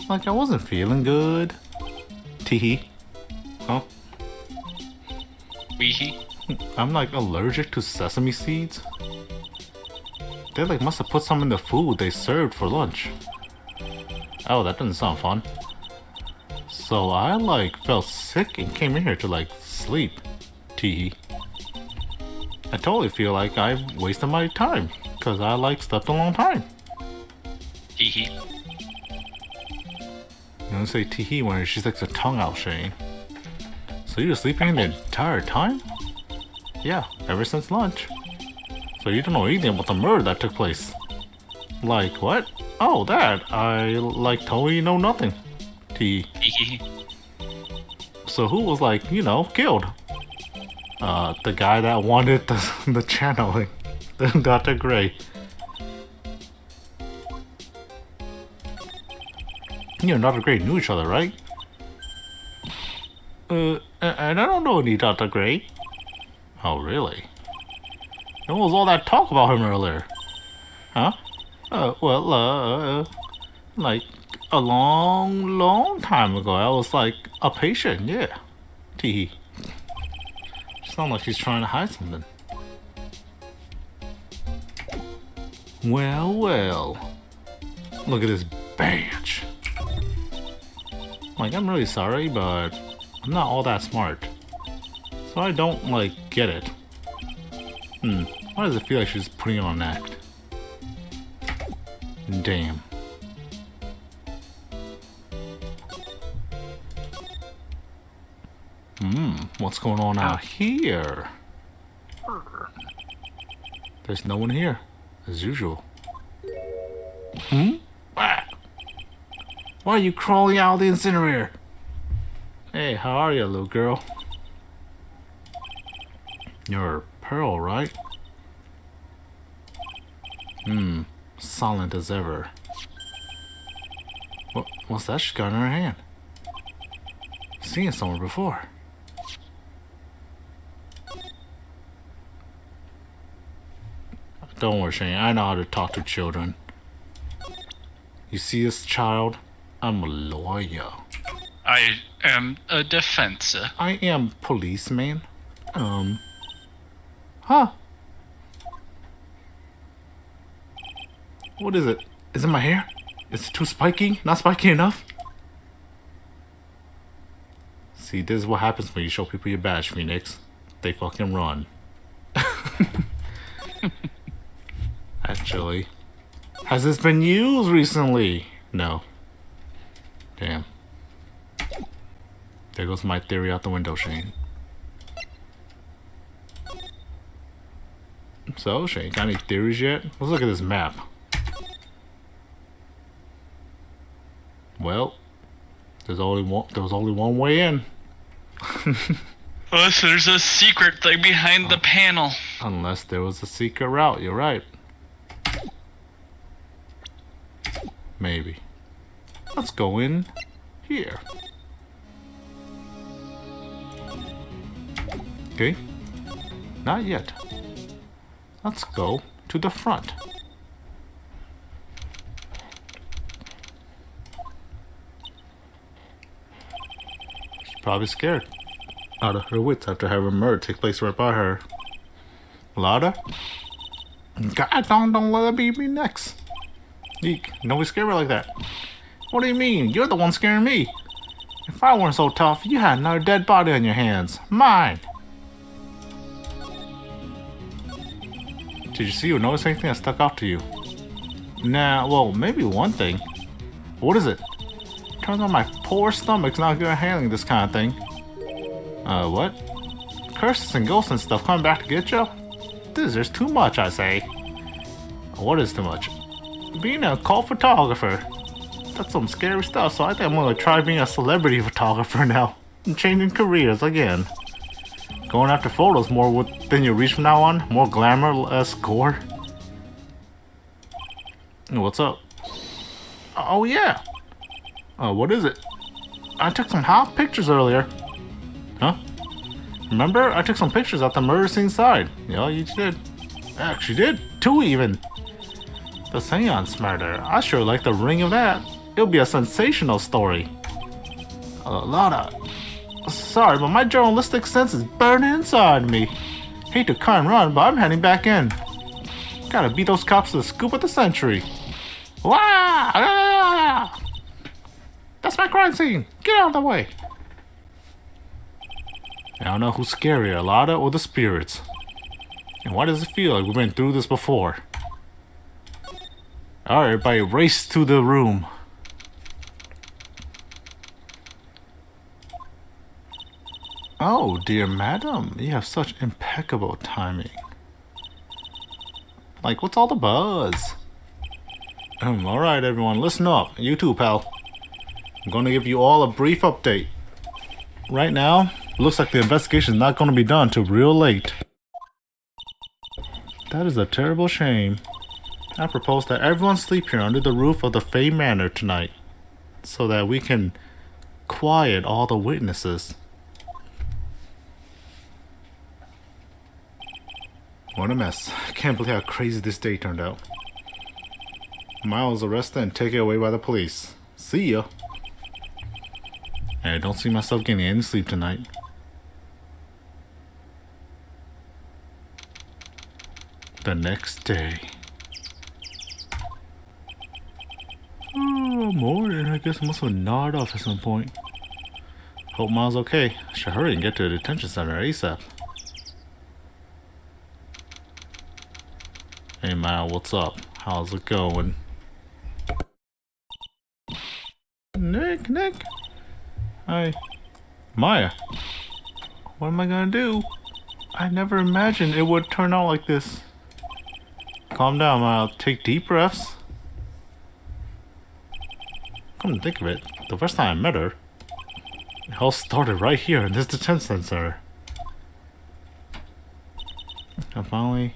Like, I wasn't feeling good. Teehee. Huh? Weehee. I'm, like, allergic to sesame seeds. They, like, must have put some in the food they served for lunch. Oh, that doesn't sound fun. So I, like, felt sick and came in here to, like, sleep. Teehee. I totally feel like I've wasted my time, cause I, like, slept a long time. Teehee. You don't say teehee when she sticks her tongue out, Shane. So you were sleeping the entire time? Yeah, ever since lunch. So you don't know anything about the murder that took place. Like, what? Oh, that. I, like, totally know nothing. Teehee. So who was, like, you know, killed? The guy that wanted the channeling. Dr. Gray. You and Dr. Gray knew each other, right? And I don't know any Dr. Gray. Oh, really? What was all that talk about him earlier? Huh? Like, a long time ago, I was, like, a patient, yeah. Teehee. Sounds like she's trying to hide something. Well. Look at this badge. Like, I'm really sorry, but I'm not all that smart. So I don't, like, get it. Why does it feel like she's putting on an act? Damn. What's going on out here? There's no one here, as usual. Why are you crawling out of the incinerator? Hey, how are you, little girl? You're Pearl, right? Silent as ever. What's that she's got in her hand? Seen it somewhere before. Don't worry, Shane. I know how to talk to children. You see this child? I'm a lawyer. I am a defense. I am policeman. Huh? What is it? Is it my hair? Is it too spiky? Not spiky enough? See, this is what happens when you show people your badge, Phoenix. They fucking run. Actually, has this been used recently? No. Damn. There goes my theory out the window, Shane. So, Shane, got any theories yet? Let's look at this map. Well, there was only one way in. Unless there's a secret thing behind the panel. Unless there was a secret route, you're right. Maybe. Let's go in here. Okay. Not yet. Let's go to the front. She's probably scared out of her wits after having murder take place right by her. Louder? God, don't let her beat me next. Eek, nobody scared her like that. What do you mean? You're the one scaring me. If I weren't so tough, you had another dead body on your hands. Mine. Did you see or notice anything that stuck out to you? Nah, well, maybe one thing. What is it? Turns out my poor stomach's not good at handling this kind of thing. What? curses and ghosts and stuff coming back to get you? This is too much, I say. What is too much? Being a cult photographer. That's some scary stuff, so I think I'm gonna try being a celebrity photographer now. I'm changing careers again. Going after photos more within your reach from now on. More glamour, less gore. What's up? Oh yeah. What is it? I took some hot pictures earlier. Huh? Remember? I took some pictures at the murder scene side. Yeah, you did. Actually did. 2 even. The seance murder. I sure like the ring of that. It'll be a sensational story. A lot of... Sorry, but my journalistic sense is burning inside me. Hate to cut and run, but I'm heading back in. Gotta beat those cops to the scoop of the century. Wah! Ah! That's my crime scene. Get out of the way. I don't know who's scarier, Lada or the spirits. And why does it feel like we've been through this before? Alright, everybody race to the room. Oh, dear madam, you have such impeccable timing. Like, what's all the buzz? Alright everyone, listen up. You too, pal. I'm gonna give you all a brief update. Right now, looks like the investigation is not gonna be done till real late. That is a terrible shame. I propose that everyone sleep here under the roof of the Fey Manor tonight, so that we can quiet all the witnesses. What a mess. I can't believe how crazy this day turned out. Miles arrested and taken away by the police. See ya. I don't see myself getting any sleep tonight. The next day. Oh, morning. I guess I must have nodded off at some point. Hope Miles okay. I should hurry and get to the detention center ASAP. Hey Miles, what's up? How's it going? Nick. Hi. Maya. What am I gonna do? I never imagined it would turn out like this. Calm down, Miles. Take deep breaths. Come to think of it, the first time I met her, it all started right here in this detention center. I finally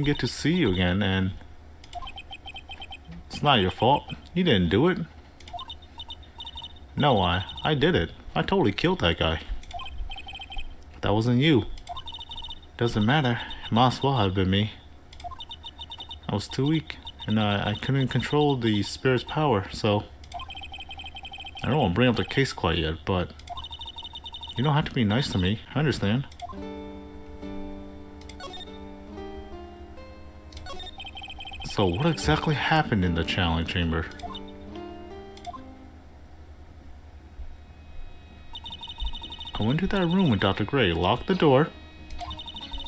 get to see you again, and it's not your fault. You didn't do it. No, I did it. I totally killed that guy. But that wasn't you. Doesn't matter. It might as well have been me. I was too weak, and I couldn't control the spirit's power, so I don't want to bring up the case quite yet, but you don't have to be nice to me. I understand. So what exactly happened in the challenge chamber? I went to that room with Dr. Gray, locked the door,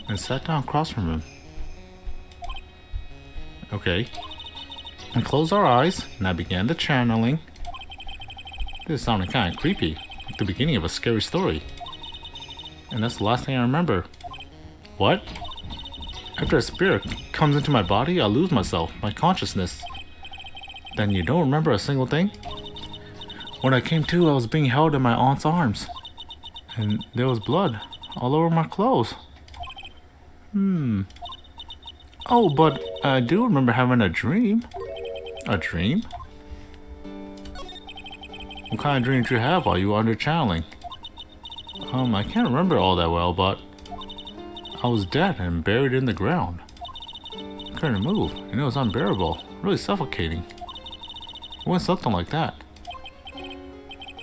and sat down across from him. Okay. I closed our eyes, and I began the channeling. This sounded kind of creepy, like the beginning of a scary story. And that's the last thing I remember. What? After a spirit comes into my body, I lose myself, my consciousness. Then you don't remember a single thing? When I came to, I was being held in my aunt's arms. And there was blood all over my clothes. Oh, but I do remember having a dream. A dream? What kind of dream did you have while you were under channeling? I can't remember all that well, but I was dead and buried in the ground. I couldn't move, and it was unbearable, really suffocating. It was something like that.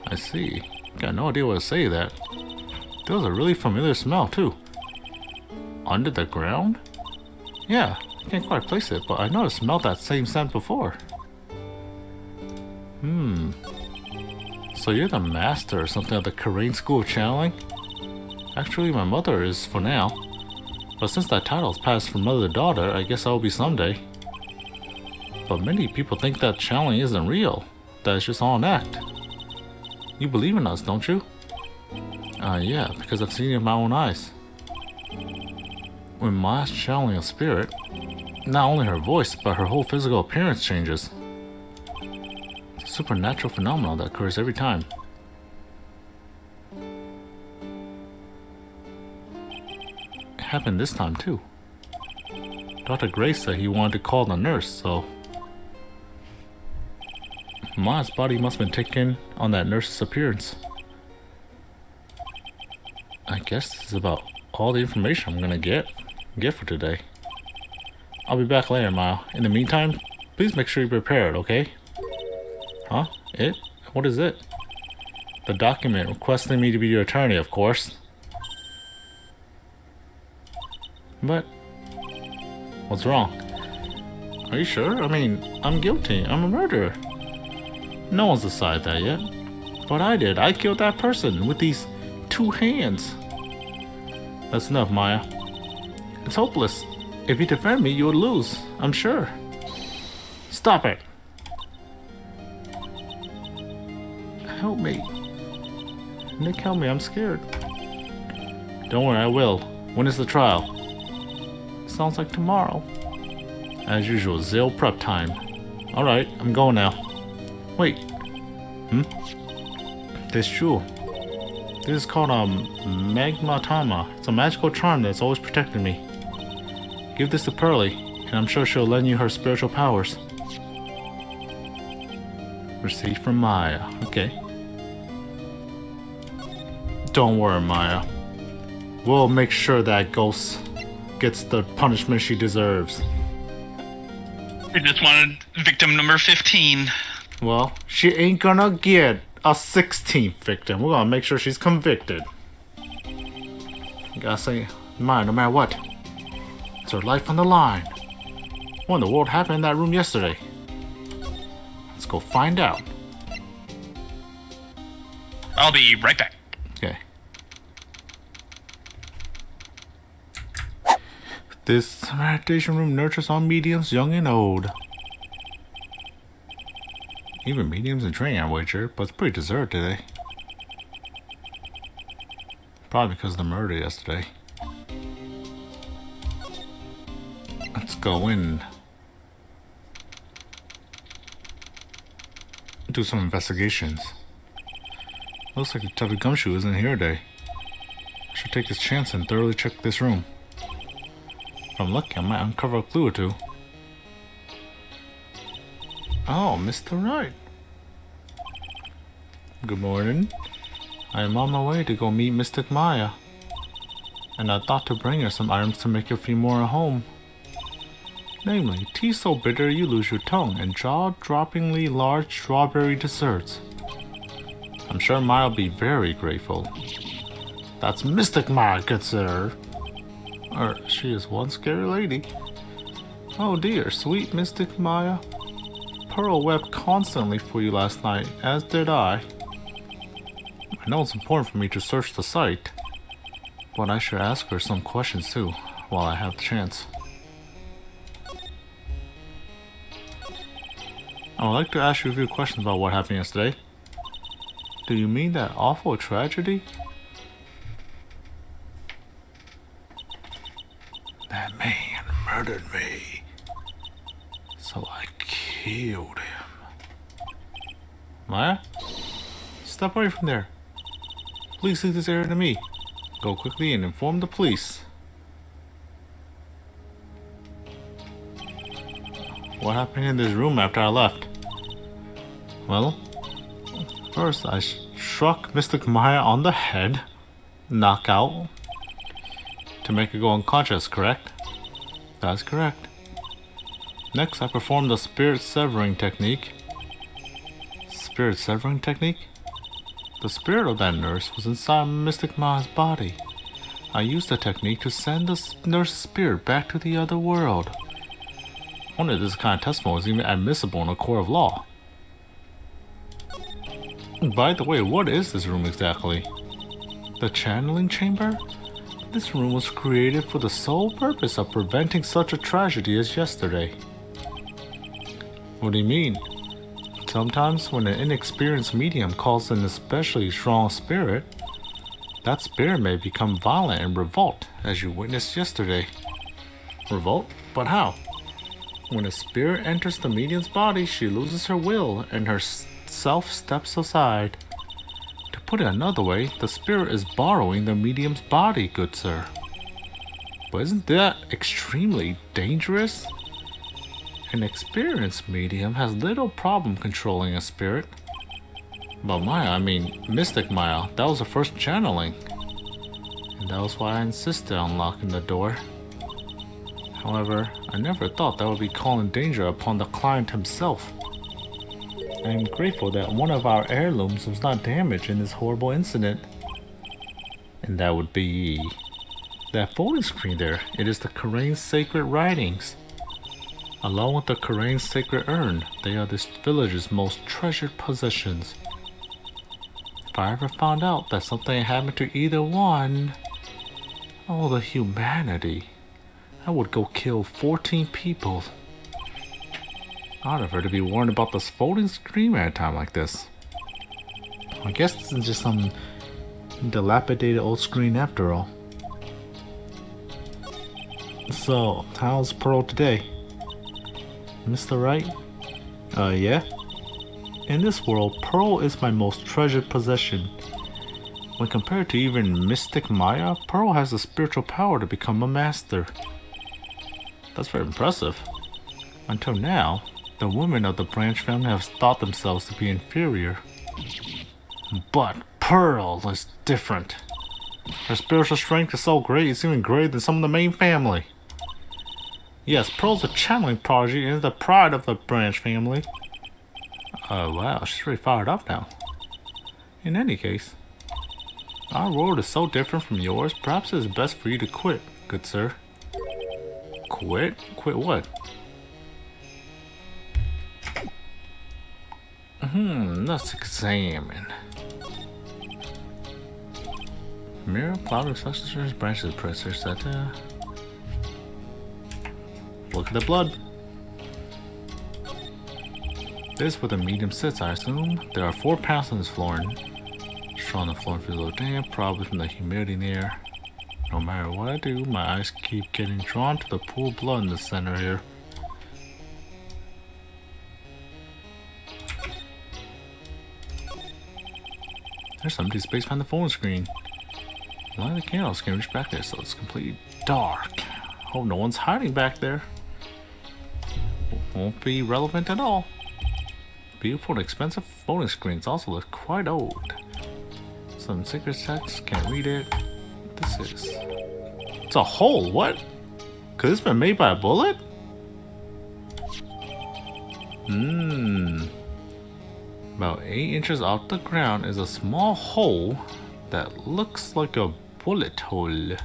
I see. Got no idea what to say to that. There was a really familiar smell, too. Under the ground? Yeah, I can't quite place it, but I know I smelled that same scent before. So you're the master or something at the Korean School of Channeling? Actually, my mother is for now. But since that title's passed from mother to daughter, I guess I will be someday. But many people think that channeling isn't real, that it's just all an act. You believe in us, don't you? Yeah, because I've seen it with my own eyes. When Maya's channeling a spirit, not only her voice, but her whole physical appearance changes. It's a supernatural phenomenon that occurs every time. It happened this time, too. Dr. Gray said he wanted to call the nurse, so... Maya's body must have been taken on that nurse's appearance. I guess this is about all the information I'm gonna get for today. I'll be back later, Maya. In the meantime, please make sure you're prepared, okay? Huh? It? What is it? The document requesting me to be your attorney, of course. But... what's wrong? Are you sure? I mean, I'm guilty. I'm a murderer. No one's decided that yet. But I did. I killed that person with these 2 hands. That's enough, Maya. It's hopeless. If you defend me, you would lose. I'm sure. Stop it. Help me. Nick, help me. I'm scared. Don't worry, I will. When is the trial? Sounds like tomorrow. As usual, zero prep time. Alright, I'm going now. Wait. This jewel. This is called Magmatama. It's a magical charm that's always protected me. Give this to Pearly, and I'm sure she'll lend you her spiritual powers. Receipt from Maya. Okay. Don't worry, Maya. We'll make sure that ghost gets the punishment she deserves. We just wanted victim number 15. Well, she ain't gonna get a 16th victim. We're gonna make sure she's convicted. You gotta say, Maya, no matter what. It's her life on the line. What in the world happened in that room yesterday? Let's go find out. I'll be right back. Okay. This meditation room nurtures all mediums, young and old. Even mediums in training, I wager, but it's pretty deserved today. Probably because of the murder yesterday. Let's go in. Do some investigations. Looks like Detective Gumshoe isn't here today. I should take this chance and thoroughly check this room. If I'm lucky, I might uncover a clue or two. Oh, Mr. Wright. Good morning. I am on my way to go meet Mystic Maya. And I thought to bring her some items to make her feel more at home. Namely, tea so bitter you lose your tongue and jaw-droppingly large strawberry desserts. I'm sure Maya will be very grateful. That's Mystic Maya, good sir. She is one scary lady. Oh dear, sweet Mystic Maya. Pearl wept constantly for you last night, as did I. I know it's important for me to search the site, but I should ask her some questions too, while I have the chance. I would like to ask you a few questions about what happened yesterday. Do you mean that awful tragedy? That man murdered me, so I killed him. Maya? Step away from there. Please leave this area to me. Go quickly and inform the police. What happened in this room after I left? Well, first I struck Mystic Maya on the head, knockout, to make her go unconscious, correct? That's correct. Next, I performed the spirit severing technique. Spirit severing technique? The spirit of that nurse was inside Mystic Maya's body. I used the technique to send the nurse's spirit back to the other world. I wonder if this kind of testimony is even admissible in a court of law. By the way, what is this room exactly? The channeling chamber? This room was created for the sole purpose of preventing such a tragedy as yesterday. What do you mean? Sometimes when an inexperienced medium calls an especially strong spirit, that spirit may become violent and revolt, as you witnessed yesterday. Revolt? But how? When a spirit enters the medium's body, she loses her will and her self steps aside. To put it another way, the spirit is borrowing the medium's body, good sir. But isn't that extremely dangerous? An experienced medium has little problem controlling a spirit. But Maya, I mean Mystic Maya, that was the first channeling. And that was why I insisted on locking the door. However, I never thought that would be calling danger upon the client himself. I am grateful that one of our heirlooms was not damaged in this horrible incident. And that would be that folding screen there. It is the Karain's sacred writings. Along with the Karain's sacred urn, they are this village's most treasured possessions. If I ever found out that something happened to either one, oh, the humanity, I would go kill 14 people. I'd have to be warned about this folding screen at a time like this. I guess this is just some dilapidated old screen after all. So, how's Pearl today? Mr. Wright? Yeah? In this world, Pearl is my most treasured possession. When compared to even Mystic Maya, Pearl has the spiritual power to become a master. That's very impressive. Until now, the women of the branch family have thought themselves to be inferior. But Pearl is different. Her spiritual strength is so great, it's even greater than some of the main family. Yes, Pearl's a channeling prodigy and is the pride of the branch family. Oh wow, she's really fired up now. In any case, our world is so different from yours, perhaps it is best for you to quit, good sir. Quit? Quit what? Let's examine. Mirror, cloud reflections, branches, pressure, etc. Look at the blood. This is where the medium sits, I assume. There are 4 panels on this floor. Straw on the floor feels a little damp, probably from the humidity in the air. No matter what I do, my eyes keep getting drawn to the pool of blood in the center here. There's some empty space behind the phone screen. The light of the candles can reach back there, so it's completely dark. Hope no one's hiding back there. Won't be relevant at all. Beautiful and expensive phone screens also look quite old. Some secret text, can't read it. This is... It's a hole, what? Could this been made by a bullet? About 8 inches off the ground is a small hole that looks like a bullet hole.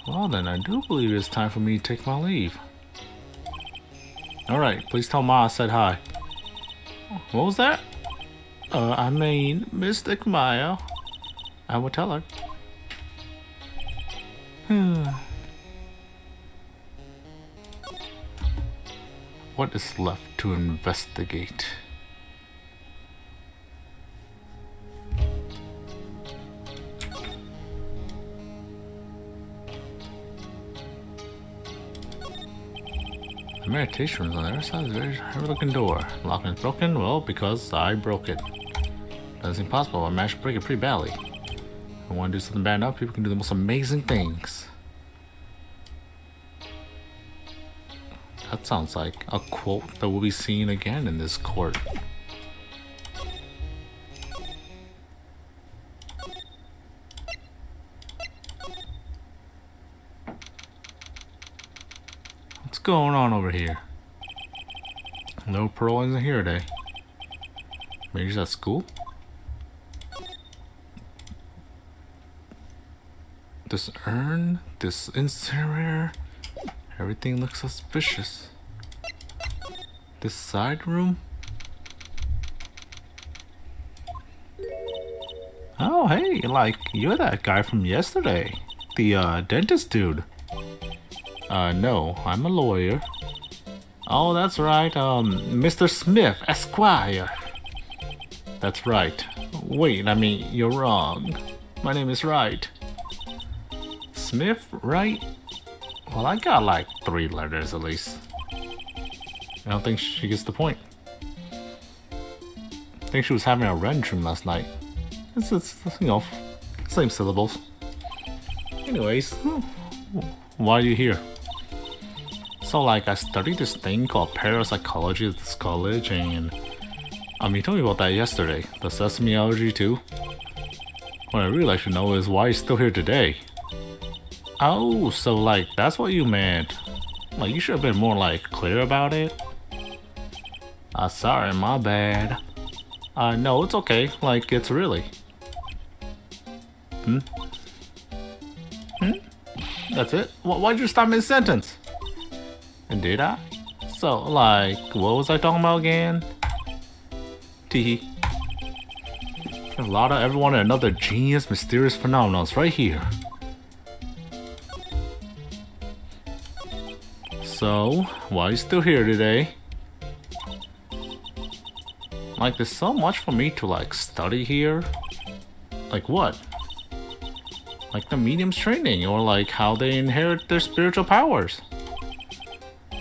Well then, I do believe it's time for me to take my leave. Alright, please tell Ma I said hi. What was that? I mean, Mystic Maya. I will tell her. What is left to investigate? The meditation room on the other side is a very looking door. Lock and broken? Well, because I broke it. Doesn't seem possible. I managed to break it pretty badly. If I want to do something bad enough, people can do the most amazing things. That sounds like a quote that we'll be seeing again in this court. What's going on over here? No Pearl isn't here today. Maybe she's at school? This urn, this incinerator, everything looks suspicious. This side room? Oh hey, like, you're that guy from yesterday. The dentist dude. No, I'm a lawyer. Oh, that's right, Mr. Smith, Esquire. That's right. Wait, I mean, you're wrong. My name is Wright. Smith, right? Well, I got like 3 letters at least. I don't think she gets the point. I think she was having a red dream last night. It's you know, same syllables. Anyways, why are you here? So like, I studied this thing called parapsychology at this college, and you told me about that yesterday. The sesame allergy too. What I really like to know is why you're still here today. Oh, so like, that's what you meant. Like, you should have been more like clear about it. Sorry, my bad. No, it's okay. Like, it's really. That's it? Why'd you stop mid-sentence? And did I? So, like, what was I talking about again? Teehee. A lot of everyone and another genius, mysterious phenomenons right here. So, why are you still here today? Like, there's so much for me to, like, study here. Like what? Like the medium's training, or like how they inherit their spiritual powers.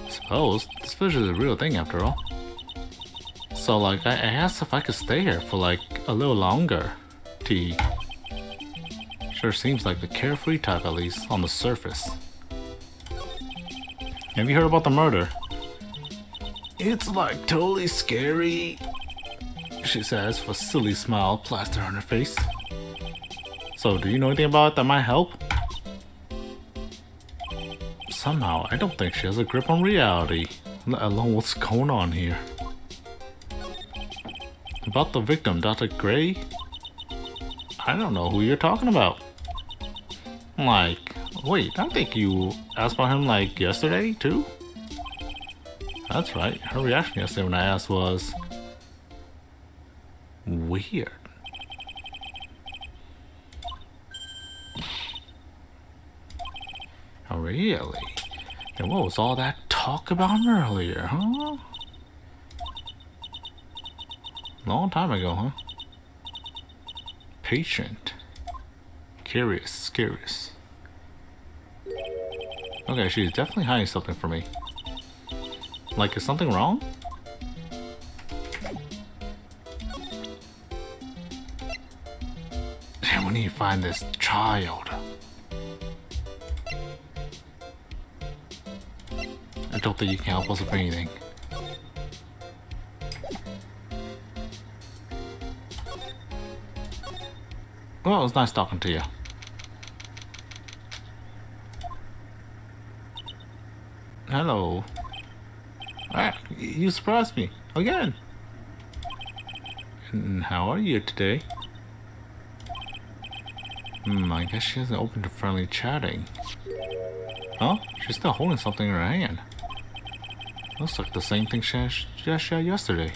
Suppose this village is a real thing after all. So like, I asked if I could stay here for like a little longer. T. Sure seems like the carefree type, at least on the surface. Have you heard about the murder? It's like totally scary, she says with a silly smile plastered on her face. So, do you know anything about it that might help? Somehow, I don't think she has a grip on reality, let alone what's going on here. About the victim, Dr. Gray? I don't know who you're talking about. Like, wait, I think you asked about him like yesterday, too? That's right, her reaction yesterday when I asked was... weird. Oh, really? And what was all that talk about him earlier, huh? Long time ago, huh? Patient. Curious. Okay, she's definitely hiding something from me. Like, is something wrong? Damn, we need to find this child. I don't think you can help us with anything. Well, it was nice talking to you. Hello. Ah, you surprised me. Again. And how are you today? I guess she isn't open to friendly chatting. Huh? She's still holding something in her hand. Looks like the same thing she had yesterday.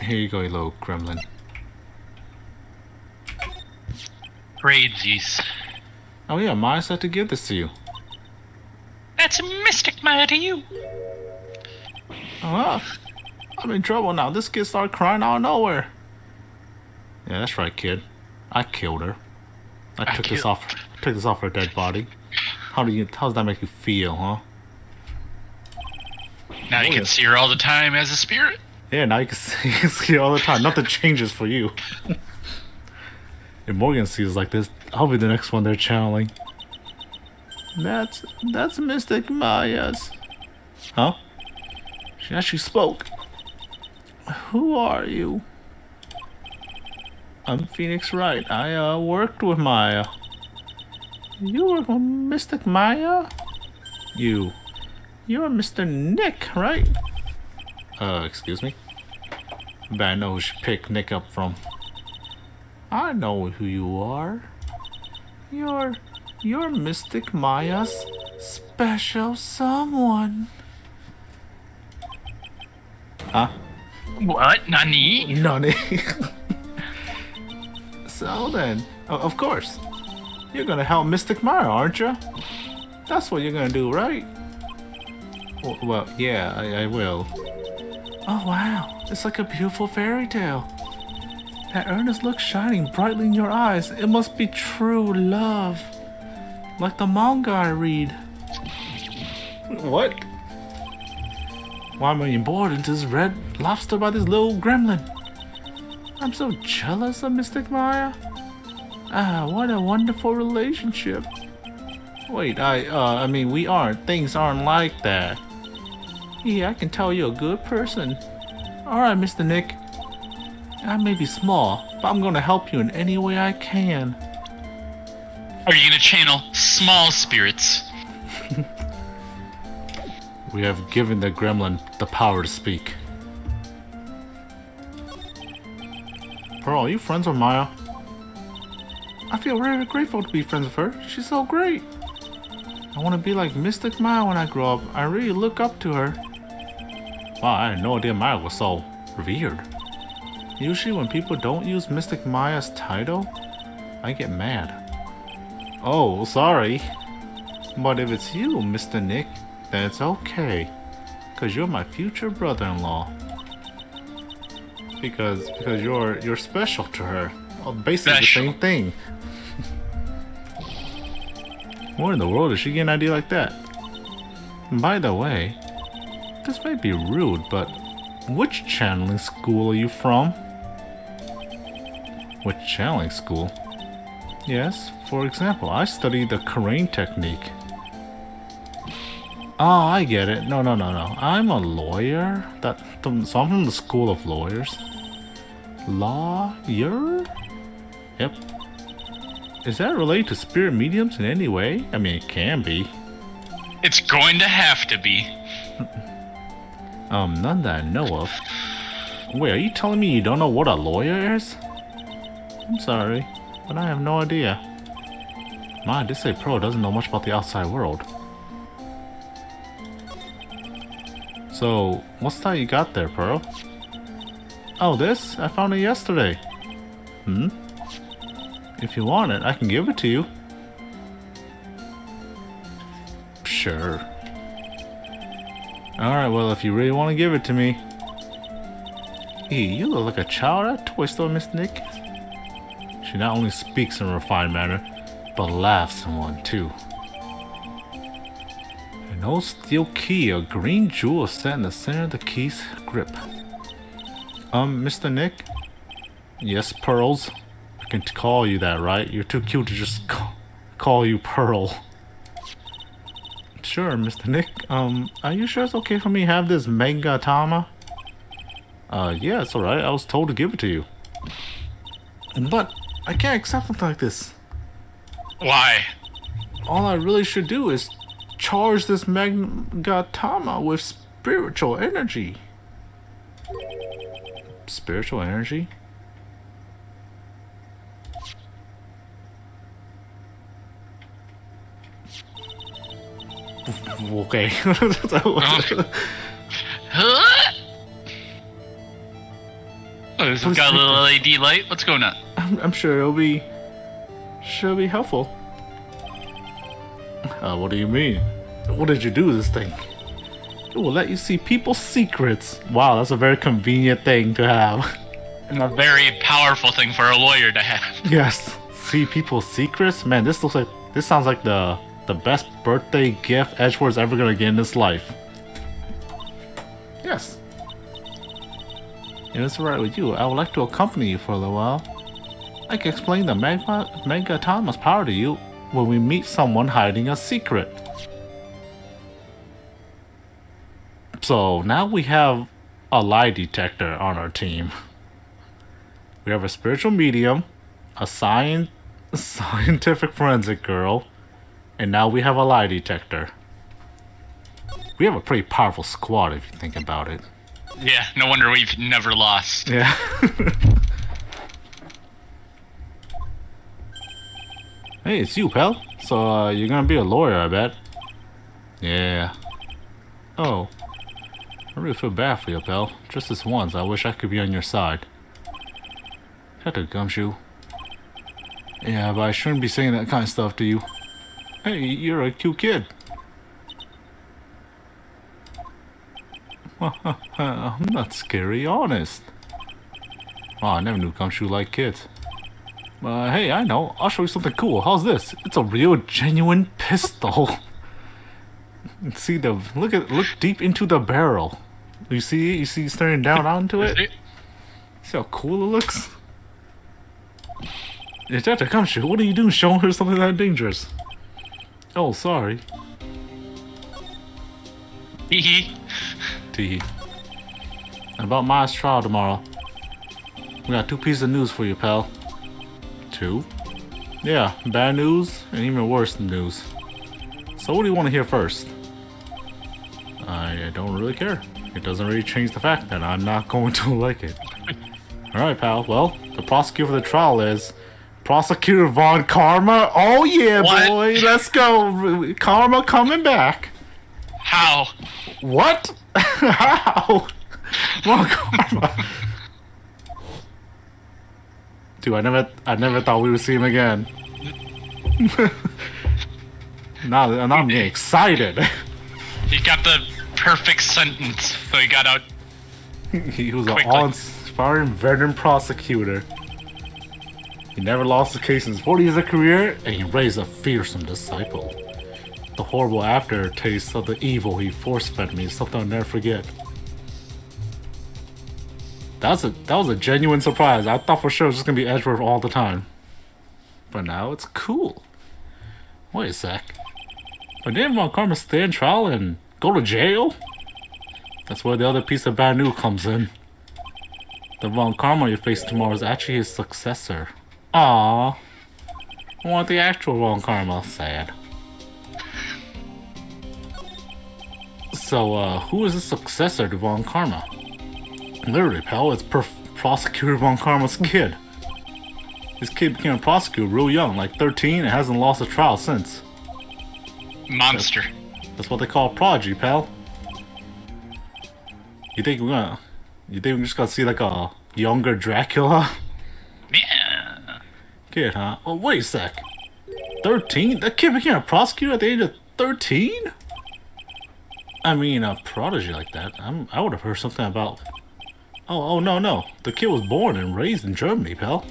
Here you go, you little gremlin. Raidsies. Oh yeah, Maya said to give this to you. That's mystic Maya to you. I'm in trouble now. This kid started crying out of nowhere. Yeah, that's right, kid. I killed her. I took this off her dead body. How does that make you feel, huh? Now you can see her all the time as a spirit. Yeah, now you can see her all the time. Nothing changes for you. If Morgan sees like this, I'll be the next one they're channeling. That's Mystic Maya's. Huh? She actually spoke. Who are you? I'm Phoenix Wright. I worked with Maya. You work with Mystic Maya? You're Mr. Nick, right? Excuse me? But I know who she picked Nick up from. I know who you are. You're Mystic Maya's special someone. Huh? What? Nani? Nani? So then, of course, you're gonna help Mystic Maya, aren't you? That's what you're gonna do, right? Well, yeah, I will. Oh wow, it's like a beautiful fairy tale. That earnest look shining brightly in your eyes. It must be true love. Like the manga I read. What? Why am I being bored into this red lobster by this little gremlin? I'm so jealous of Mystic Maya. Ah, what a wonderful relationship. Wait, I mean, we aren't. Things aren't like that. Yeah, I can tell you're a good person. Alright, Mr. Nick. I may be small, but I'm gonna help you in any way I can. Are you gonna channel small spirits? We have given the gremlin the power to speak. Pearl, are you friends with Maya? I feel very grateful to be friends with her. She's so great. I want to be like Mystic Maya when I grow up. I really look up to her. Wow, I had no idea Maya was so revered. Usually when people don't use Mystic Maya's title, I get mad. Oh, sorry. But if it's you, Mr. Nick, then it's okay. Because you're my future brother-in-law. Because you're special to her. Well, basically the same thing. What in the world did she get an idea like that? By the way, this may be rude, but which channeling school are you from? Which channeling school? Yes, for example, I studied the Crane technique. Oh, I get it. No. I'm a lawyer. So I'm from the school of lawyers. Lawyer? Yep. Is that related to spirit mediums in any way? I mean, it can be. It's going to have to be. None that I know of. Wait, are you telling me you don't know what a lawyer is? I'm sorry, but I have no idea. My, this say Pro doesn't know much about the outside world. So, what's that you got there, Pearl? Oh, this? I found it yesterday. If you want it, I can give it to you. Sure. Alright, well, if you really want to give it to me. Hey, you look like a child at a toy store, Miss Nick. She not only speaks in a refined manner, but laughs in one, too. An old steel key, a green jewel set in the center of the key's grip. Mr. Nick? Yes, Pearls? I can call you that, right? You're too cute to just call you Pearl. Sure, Mr. Nick. Are you sure it's okay for me to have this Mega Tama? Yeah, it's alright. I was told to give it to you. But I can't accept something like this. Why? All I really should do is charge this Mega Tama with spiritual energy. Spiritual energy? Okay. Oh, this has got a little LED light. What's going on? I'm sure it'll be helpful. What do you mean? What did you do with this thing? It will let you see people's secrets. Wow, that's a very convenient thing to have. And a very powerful thing for a lawyer to have. Yes, see people's secrets. Man, this sounds like the best birthday gift Edgeworth's ever gonna get in his life. Yes. And it's alright with you. I would like to accompany you for a little while. I can explain the Mega Tama's power to you when we meet someone hiding a secret. So now we have a lie detector on our team. We have a spiritual medium, a scientific forensic girl, and now we have a lie detector. We have a pretty powerful squad if you think about it. Yeah, no wonder we've never lost. Yeah. Hey, it's you, pal. So, you're gonna be a lawyer, I bet. Yeah. Oh. I really feel bad for you, pal. Just this once, I wish I could be on your side. Shut up, Gumshoe. Yeah, but I shouldn't be saying that kind of stuff to you. Hey, you're a cute kid. I'm not scary, honest. Oh, I never knew Gumshoe liked kids. Hey, I know. I'll show you something cool. How's this? It's a real, genuine pistol. See the look deep into the barrel. You see it? You see staring down onto it? See how cool it looks? It's Dr. Gumshoe. What are you doing showing her something that dangerous? Oh, sorry. Hee Tee. About Ma's trial tomorrow. We got 2 pieces of news for you, pal. 2? Yeah, bad news and even worse news. So what do you want to hear first? I don't really care. It doesn't really change the fact that I'm not going to like it. Alright, pal. Well, the prosecutor for the trial is Prosecutor Von Karma. Oh yeah, What? boy. Let's go. Karma coming back. How? What? How? Von Karma. Dude, I never thought we would see him again. now I'm getting excited. He got the perfect sentence, so he got out. He was an Quickly. awe-inspiring veteran prosecutor. He never lost a case in his 40 years of career, and he raised a fearsome disciple. The horrible aftertaste of the evil he force-fed me is something I'll never forget. That was a genuine surprise. I thought for sure it was just gonna be Edgeworth all the time. But now it's cool. Wait a sec. But didn't Von Karma stand trial and go to jail? That's where the other piece of bad news comes in. The Von Karma you face tomorrow is actually his successor. Aww. I want the actual Von Karma. Sad. So, who is the successor to Von Karma? Literally, pal, it's Prosecutor Von Karma's kid. This kid became a prosecutor real young, like 13, and hasn't lost a trial since. Monster. That's what they call a prodigy, pal. You think we're just gonna see like a younger Dracula? Yeah. Kid, huh? Oh, wait a sec. 13? That kid became a prosecutor at the age of 13? I mean, a prodigy like that, I would have heard something about... Oh, no. The kid was born and raised in Germany, pal.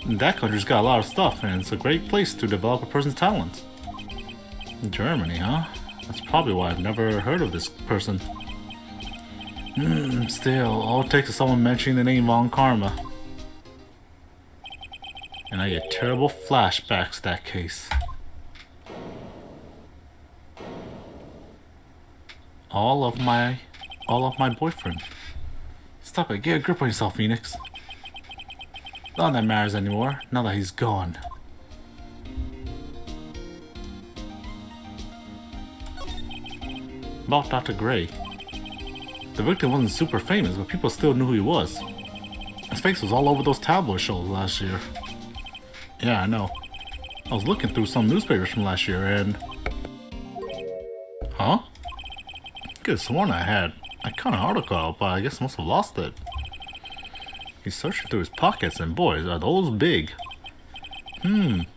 And that country's got a lot of stuff, and it's a great place to develop a person's talents. Germany, huh? That's probably why I've never heard of this person. Still, all it takes is someone mentioning the name Von Karma. And I get terrible flashbacks to that case. All of my boyfriend. Stop it, get a grip on yourself, Phoenix. None that matters anymore, now that he's gone. About Dr. Gray. The victim wasn't super famous, but people still knew who he was. His face was all over those tabloid shows last year. Yeah, I know. I was looking through some newspapers from last year and... Huh? Could have sworn I had a kind of article out, but I guess I must have lost it. He's searching through his pockets, and boys, are those big. It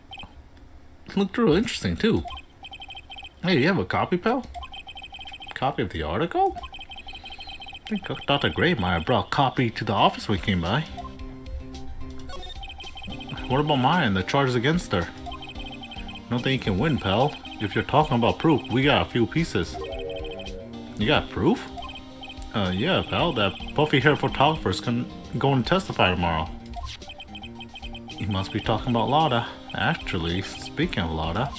looked real interesting, too. Hey, do you have a copy, pal? Copy of the article? I think Dr. Gray might have brought a copy to the office when we came by. What about mine, the charges against her? I don't think you can win, pal. If you're talking about proof, we got a few pieces. You got proof? Yeah, pal. That puffy-haired photographer's going to testify tomorrow. You must be talking about Lauda. Actually, speaking of Lauda,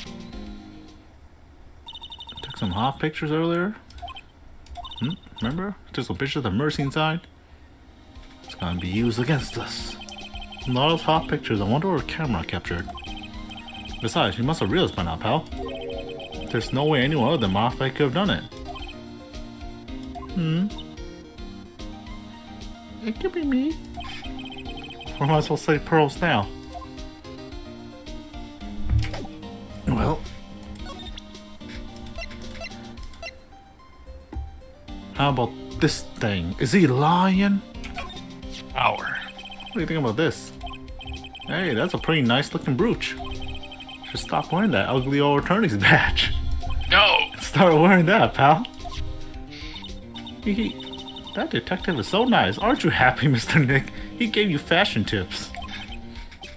I took some hot pictures earlier. Remember? Took some pictures of the Mercy inside. It's gonna be used against us. Lauda's hot pictures. I wonder what her camera captured. Besides, you must have realized by now, pal. There's no way anyone other than Mafia could have done it. It could be me. Or am I supposed to say pearls now? Well. How about this thing? Is he lying? Power. What do you think about this? Hey, that's a pretty nice looking brooch. Should stop wearing that ugly old attorney's badge. No. Start wearing that, pal. That detective is so nice. Aren't you happy, Mr. Nick? He gave you fashion tips.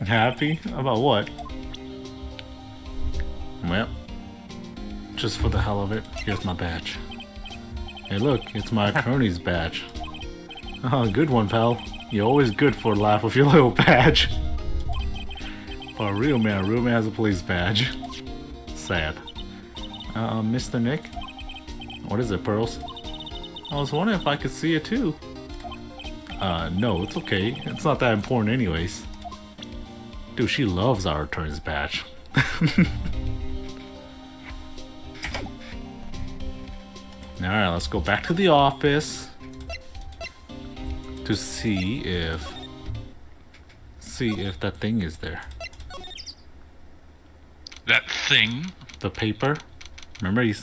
Happy? About what? Well, just for the hell of it, here's my badge. Hey look, it's my attorney's badge. Oh, good one, pal. You're always good for a laugh with your little badge. For a real man has a police badge. Sad. Mr. Nick? What is it, Pearls? I was wondering if I could see it too. No, it's okay. It's not that important anyways. Dude, she loves our attorney's badge. Alright, let's go back to the office to see if that thing is there. That thing? The paper? Remember we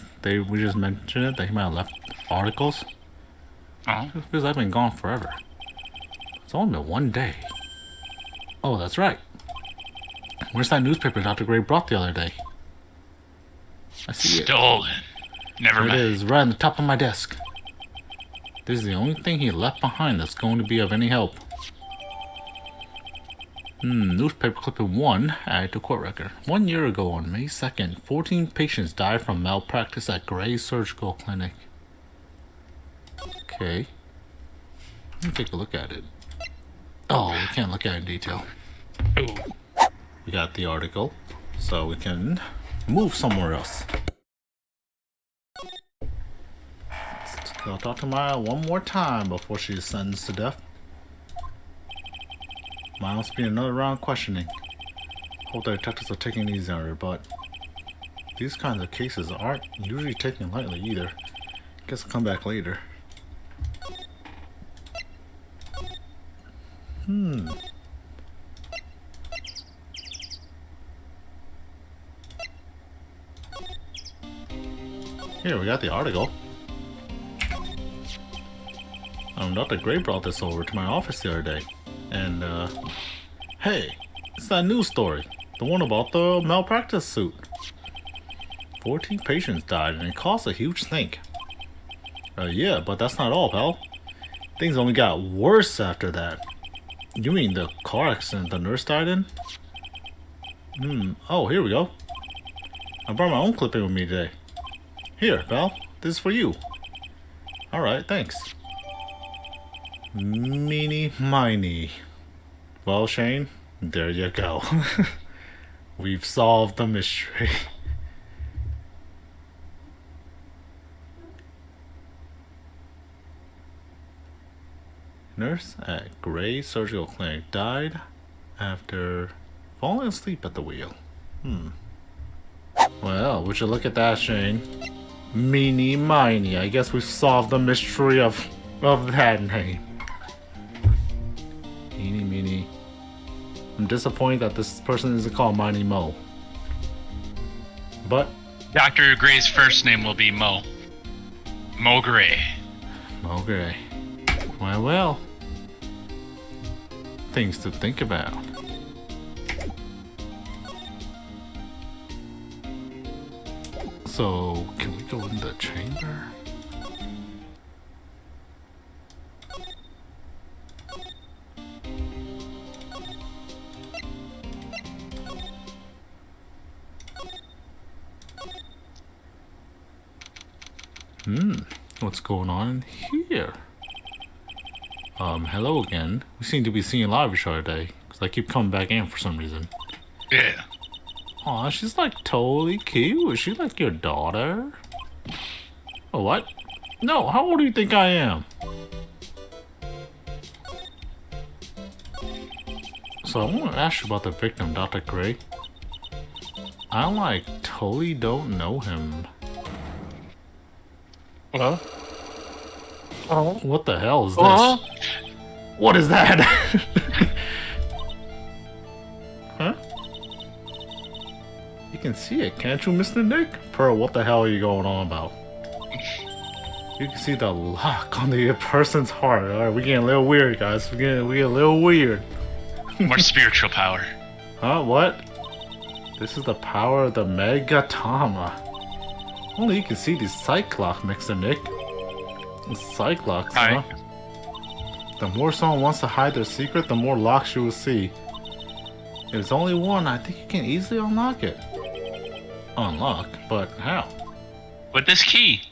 just mentioned it, that he might have left articles? Oh. Because I've been gone forever. It's only been one day. Oh, that's right. Where's that newspaper Dr. Gray brought the other day? I see it. Stolen. Never mind. It is right on the top of my desk. This is the only thing he left behind that's going to be of any help. Newspaper clipping 1 added to court record. 1 year ago on May 2nd, 14 patients died from malpractice at Gray Surgical Clinic. Okay. Let me take a look at it. Oh, we can't look at it in detail. Ooh. We got the article, so we can move somewhere else. I'll talk to Maya one more time before she is sentenced to death. Maya must be in another round of questioning. Hope the detectives are taking it easy on her, but these kinds of cases aren't usually taken lightly either. Guess I'll come back later. Here, we got the article. Dr. Gray brought this over to my office the other day. And, hey, it's that news story. The one about the malpractice suit. 14 patients died and it caused a huge stink. Yeah, but that's not all, pal. Things only got worse after that. You mean the car accident the nurse died in? Oh, here we go. I brought my own clipping with me today. Here, pal. This is for you. Alright, thanks. Meeny miny. Well, Shane, there you go. We've solved the mystery. Nurse at Gray Surgical Clinic died after falling asleep at the wheel. Well, would you look at that, Shane? Meeny miny. I guess we've solved the mystery of that name. Meeny meeny. I'm disappointed that this person isn't called Miney Mo. But Dr. Gray's first name will be Mo. Mo Gray. Mo Gray. Well. Things to think about. So, can we go in the chamber? What's going on here? Hello again. We seem to be seeing a lot of each other today, because I keep coming back in for some reason. Yeah. Aw, she's like totally cute. Is she like your daughter? Oh, what? No, how old do you think I am? So I want to ask you about the victim, Dr. Gray. I like totally don't know him. Hello? Oh. What the hell is this? What is that? Huh? You can see it, can't you, Mr. Nick? Pearl, what the hell are you going on about? You can see the lock on the person's heart. Alright, we're getting a little weird, guys. We're getting a little weird. More spiritual power. Huh? What? This is the power of the Megatama. Only you can see the Cyclops, Mr. Nick. Cyclops, huh? The more someone wants to hide their secret, the more locks you will see. If there's only one, I think you can easily unlock it. Unlock? But how? With this key.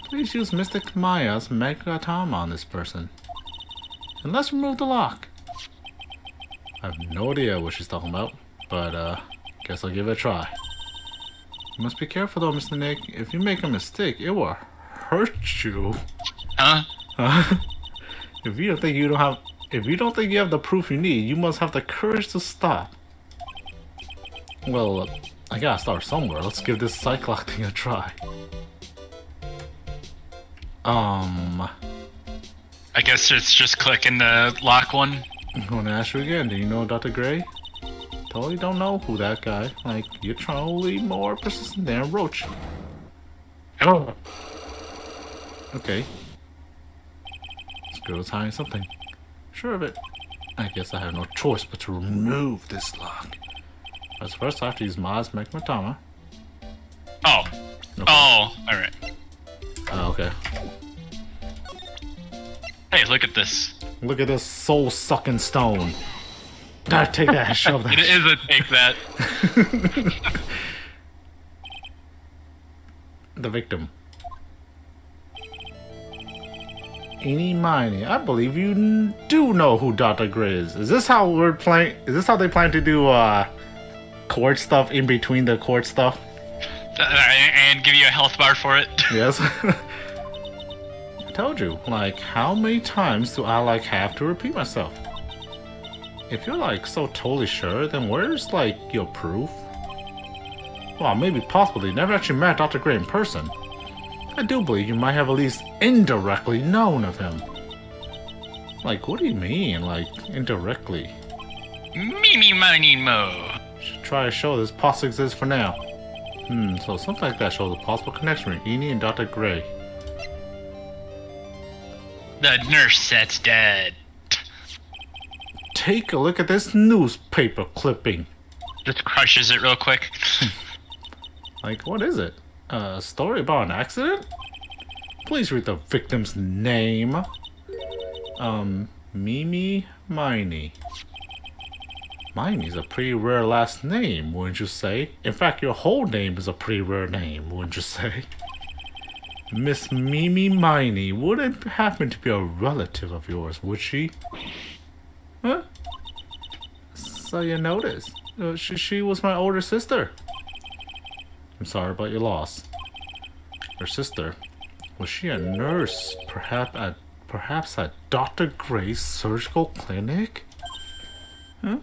Please use Mystic Maya's Megatama on this person. And let's remove the lock. I have no idea what she's talking about, but guess I'll give it a try. You must be careful though, Mr. Nick. If you make a mistake, it will hurt you. Huh? If you don't think you have the proof you need, you must have the courage to stop. Well, I gotta start somewhere. Let's give this Cyclock thing a try. I guess it's just clicking the lock one. I'm gonna ask you again. Do you know Dr. Gray? Totally don't know who that guy. Like, you're totally more persistent than Roach. Oh. Okay. This girl's hiding something. Sure of it. I guess I have no choice but to remove this lock. As first, I have to use Ma's Megatama. Oh. Okay. Oh, alright. Okay. Hey, look at this. Look at this soul-sucking stone. I take that and shove that. It is a take that. The victim. Eeny miny. I believe you do know who Dr. Gray is. Is this how we're playing? Is this how they plan to do court stuff in between the court stuff? And give you a health bar for it? Yes. I told you, like, how many times do I like have to repeat myself? If you're like so totally sure, then where's like your proof? Well, maybe possibly never actually met Dr. Gray in person. I do believe you might have at least indirectly known of him. Like, what do you mean, like, indirectly? Meeny miny mo. Should try to show this possibly exists for now. So something like that shows a possible connection between Eni and Dr. Gray. The nurse that's dead. Take a look at this newspaper clipping. Just crushes it real quick. Like, what is it? A story about an accident? Please read the victim's name. Mimi Miney. Miney's a pretty rare last name, wouldn't you say? In fact, your whole name is a pretty rare name, wouldn't you say? Miss Mimi Miney wouldn't happen to be a relative of yours, would she? Huh? So you notice. She was my older sister. I'm sorry about your loss. Her sister, was she a nurse? Perhaps at Dr. Gray's surgical clinic? Huh?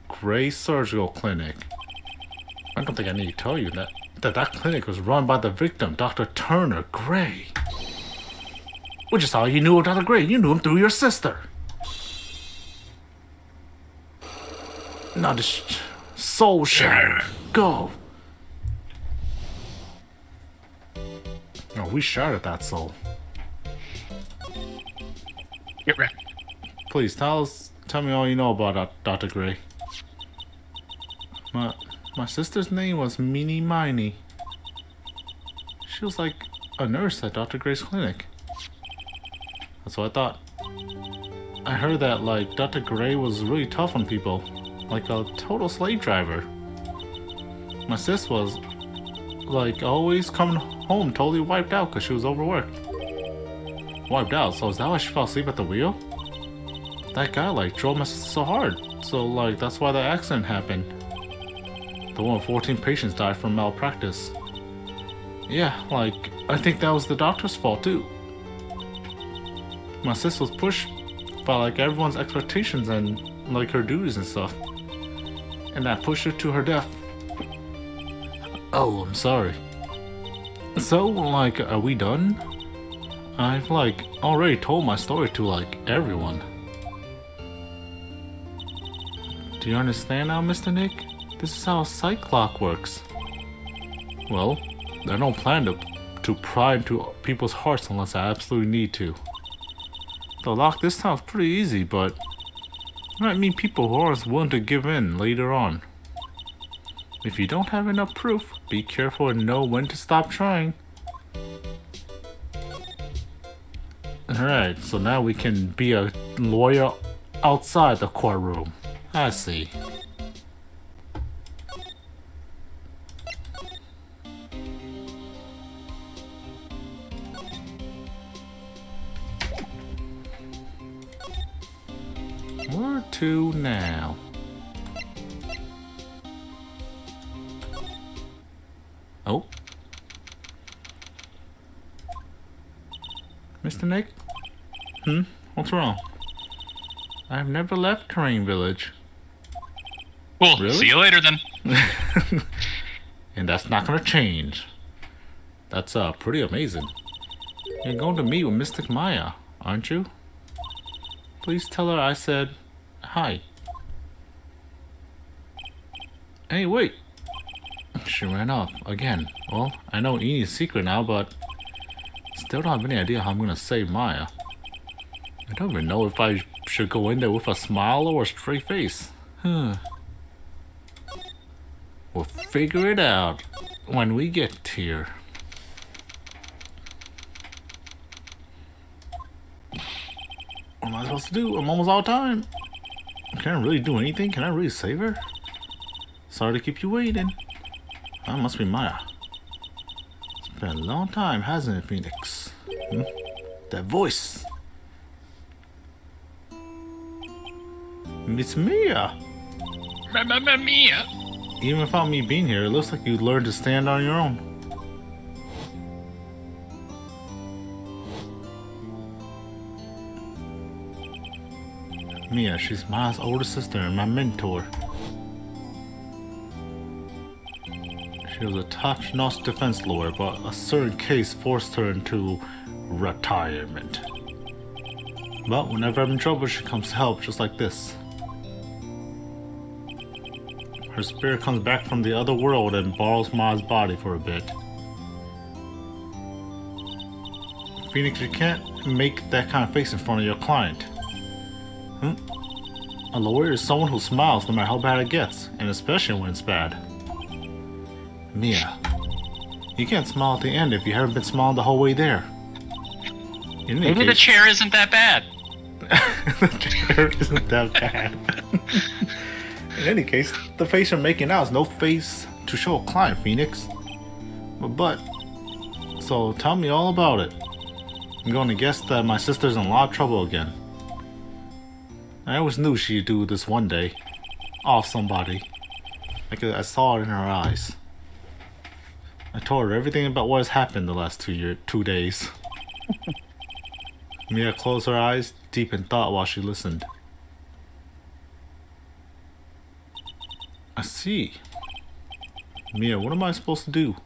Gray Surgical Clinic. I don't think I need to tell you that clinic was run by the victim, Dr. Turner Gray. Which is how you knew of Dr. Gray. You knew him through your sister. Now just soul shatter. Go. Oh, we shattered that soul. Get wrecked. Please tell me all you know about Dr. Gray. My sister's name was Meeny Miney. She was like a nurse at Dr. Gray's clinic. That's what I thought. I heard that like Dr. Gray was really tough on people, like a total slave driver. My sis was like always coming home totally wiped out because she was overworked. Wiped out, so is that why she fell asleep at the wheel? That guy like drove my sister so hard, so like that's why the accident happened. The one with 14 patients died from malpractice. Yeah, like, I think that was the doctor's fault too. My sis was pushed by like everyone's expectations and like her duties and stuff. And that pushed her to her death. Oh, I'm sorry. So, like, are we done? I've like already told my story to like everyone. Do you understand now, Mr. Nick? This is how Cyclock works. Well, I don't plan to pry into people's hearts unless I absolutely need to. The lock this time is pretty easy, but it might mean people who aren't willing to give in later on. If you don't have enough proof, be careful and know when to stop trying. Alright, so now we can be a lawyer outside the courtroom. I see. Where to now? Oh. Mr. Nick? What's wrong? I've never left Crane Village. Well, Really? see you later then. And that's not gonna change. That's pretty amazing. You're going to meet with Mystic Maya, aren't you? Please tell her I said hi. Hey, wait. She ran off again. Well, I know Enie's secret now, but still don't have any idea how I'm gonna save Maya. I don't even know if I should go in there with a smile or a straight face. We'll figure it out when we get here. What am I supposed to do? I'm almost out of time. Can I really do anything? Can I really save her? Sorry to keep you waiting. That must be Maya. It's been a long time, hasn't it, Phoenix? That voice. It's Mia. Mia. Even without me being here, it looks like you learned to stand on your own. Mia, she's Maya's older sister and my mentor. She was a top-notch defense lawyer, but a certain case forced her into retirement. But whenever I'm in trouble, she comes to help, just like this. Her spirit comes back from the other world and borrows Ma's body for a bit. Phoenix, you can't make that kind of face in front of your client. A lawyer is someone who smiles no matter how bad it gets, and especially when it's bad. Mia, you can't smile at the end if you haven't been smiling the whole way there. Maybe the chair isn't that bad. The chair isn't that bad. In any case, the face you're making now is no face to show a client, Phoenix. So tell me all about it. I'm going to guess that my sister's in a lot of trouble again. I always knew she'd do this one day. Off somebody. I saw it in her eyes. I told her everything about what has happened the last 2 days. Mia closed her eyes, deep in thought while she listened. I see. Mia, what am I supposed to do?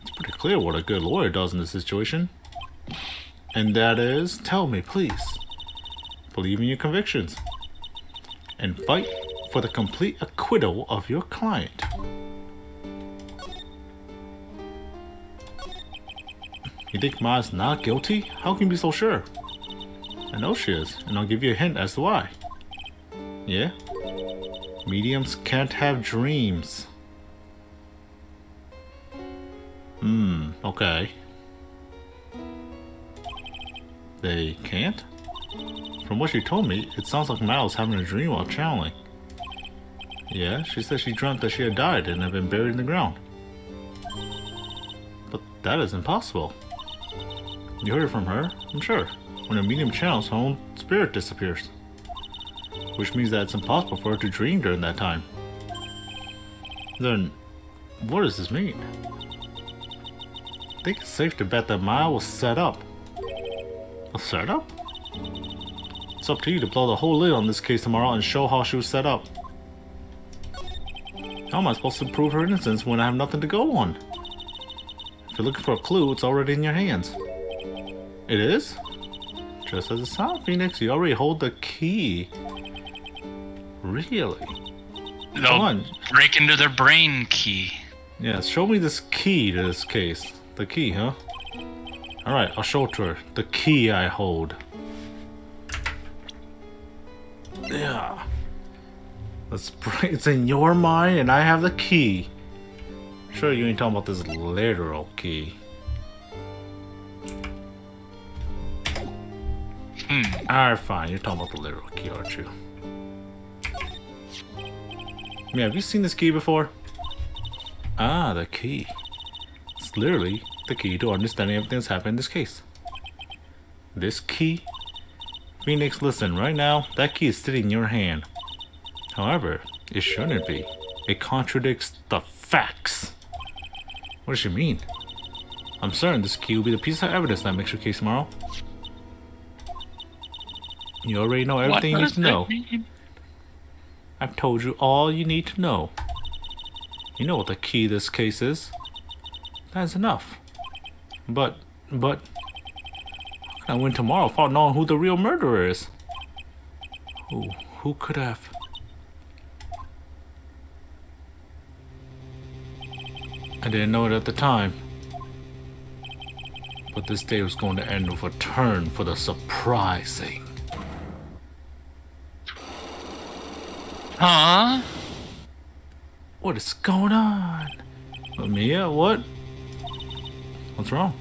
It's pretty clear what a good lawyer does in this situation. And that is, tell me, please. Believe in your convictions. And fight for the complete acquittal of your client. You think Ma's not guilty? How can you be so sure? I know she is, and I'll give you a hint as to why. Yeah? Mediums can't have dreams. Okay. They can't? From what she told me, it sounds like Ma was having a dream while channeling. Yeah, she said she dreamt that she had died and had been buried in the ground. But that is impossible. You heard it from her, I'm sure. When a medium channels, her own spirit disappears. Which means that it's impossible for her to dream during that time. Then, what does this mean? I think it's safe to bet that Maya was set up. A setup? It's up to you to blow the whole lid on this case tomorrow and show how she was set up. How am I supposed to prove her innocence when I have nothing to go on? If you're looking for a clue, it's already in your hands. It is? Just as it sounds, Phoenix, you already hold the key. Really? Come on. Break into their brain key. Yeah, show me this key to this case. The key, huh? Alright, I'll show it to her. The key I hold. Yeah. It's in your mind and I have the key. Sure, you ain't talking about this literal key. Alright, fine. You're talking about the literal key, aren't you? Yeah, have you seen this key before? Ah, the key. It's literally the key to understanding everything that's happened in this case. This key? Phoenix, listen, right now, that key is sitting in your hand. However, it shouldn't be. It contradicts the facts. What does she mean? I'm certain this key will be the piece of evidence that makes your case tomorrow. You already know everything you need to know. I've told you all you need to know. You know what the key to this case is. That's enough. But, how can I win tomorrow without knowing who the real murderer is? Who could have? I didn't know it at the time. But this day was going to end with a turn for the surprising. Huh? What is going on? Mia, what? What's wrong?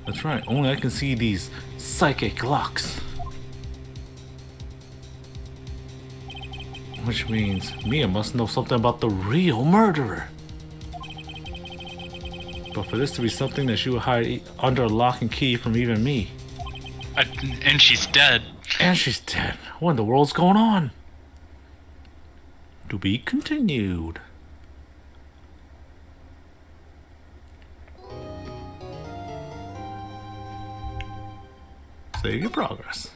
That's right, only I can see these psychic locks. Which means Mia must know something about the real murderer. But for this to be something that she would hide under a lock and key from even me. And she's dead. And she's dead. What in the world's going on? To be continued. Save your progress.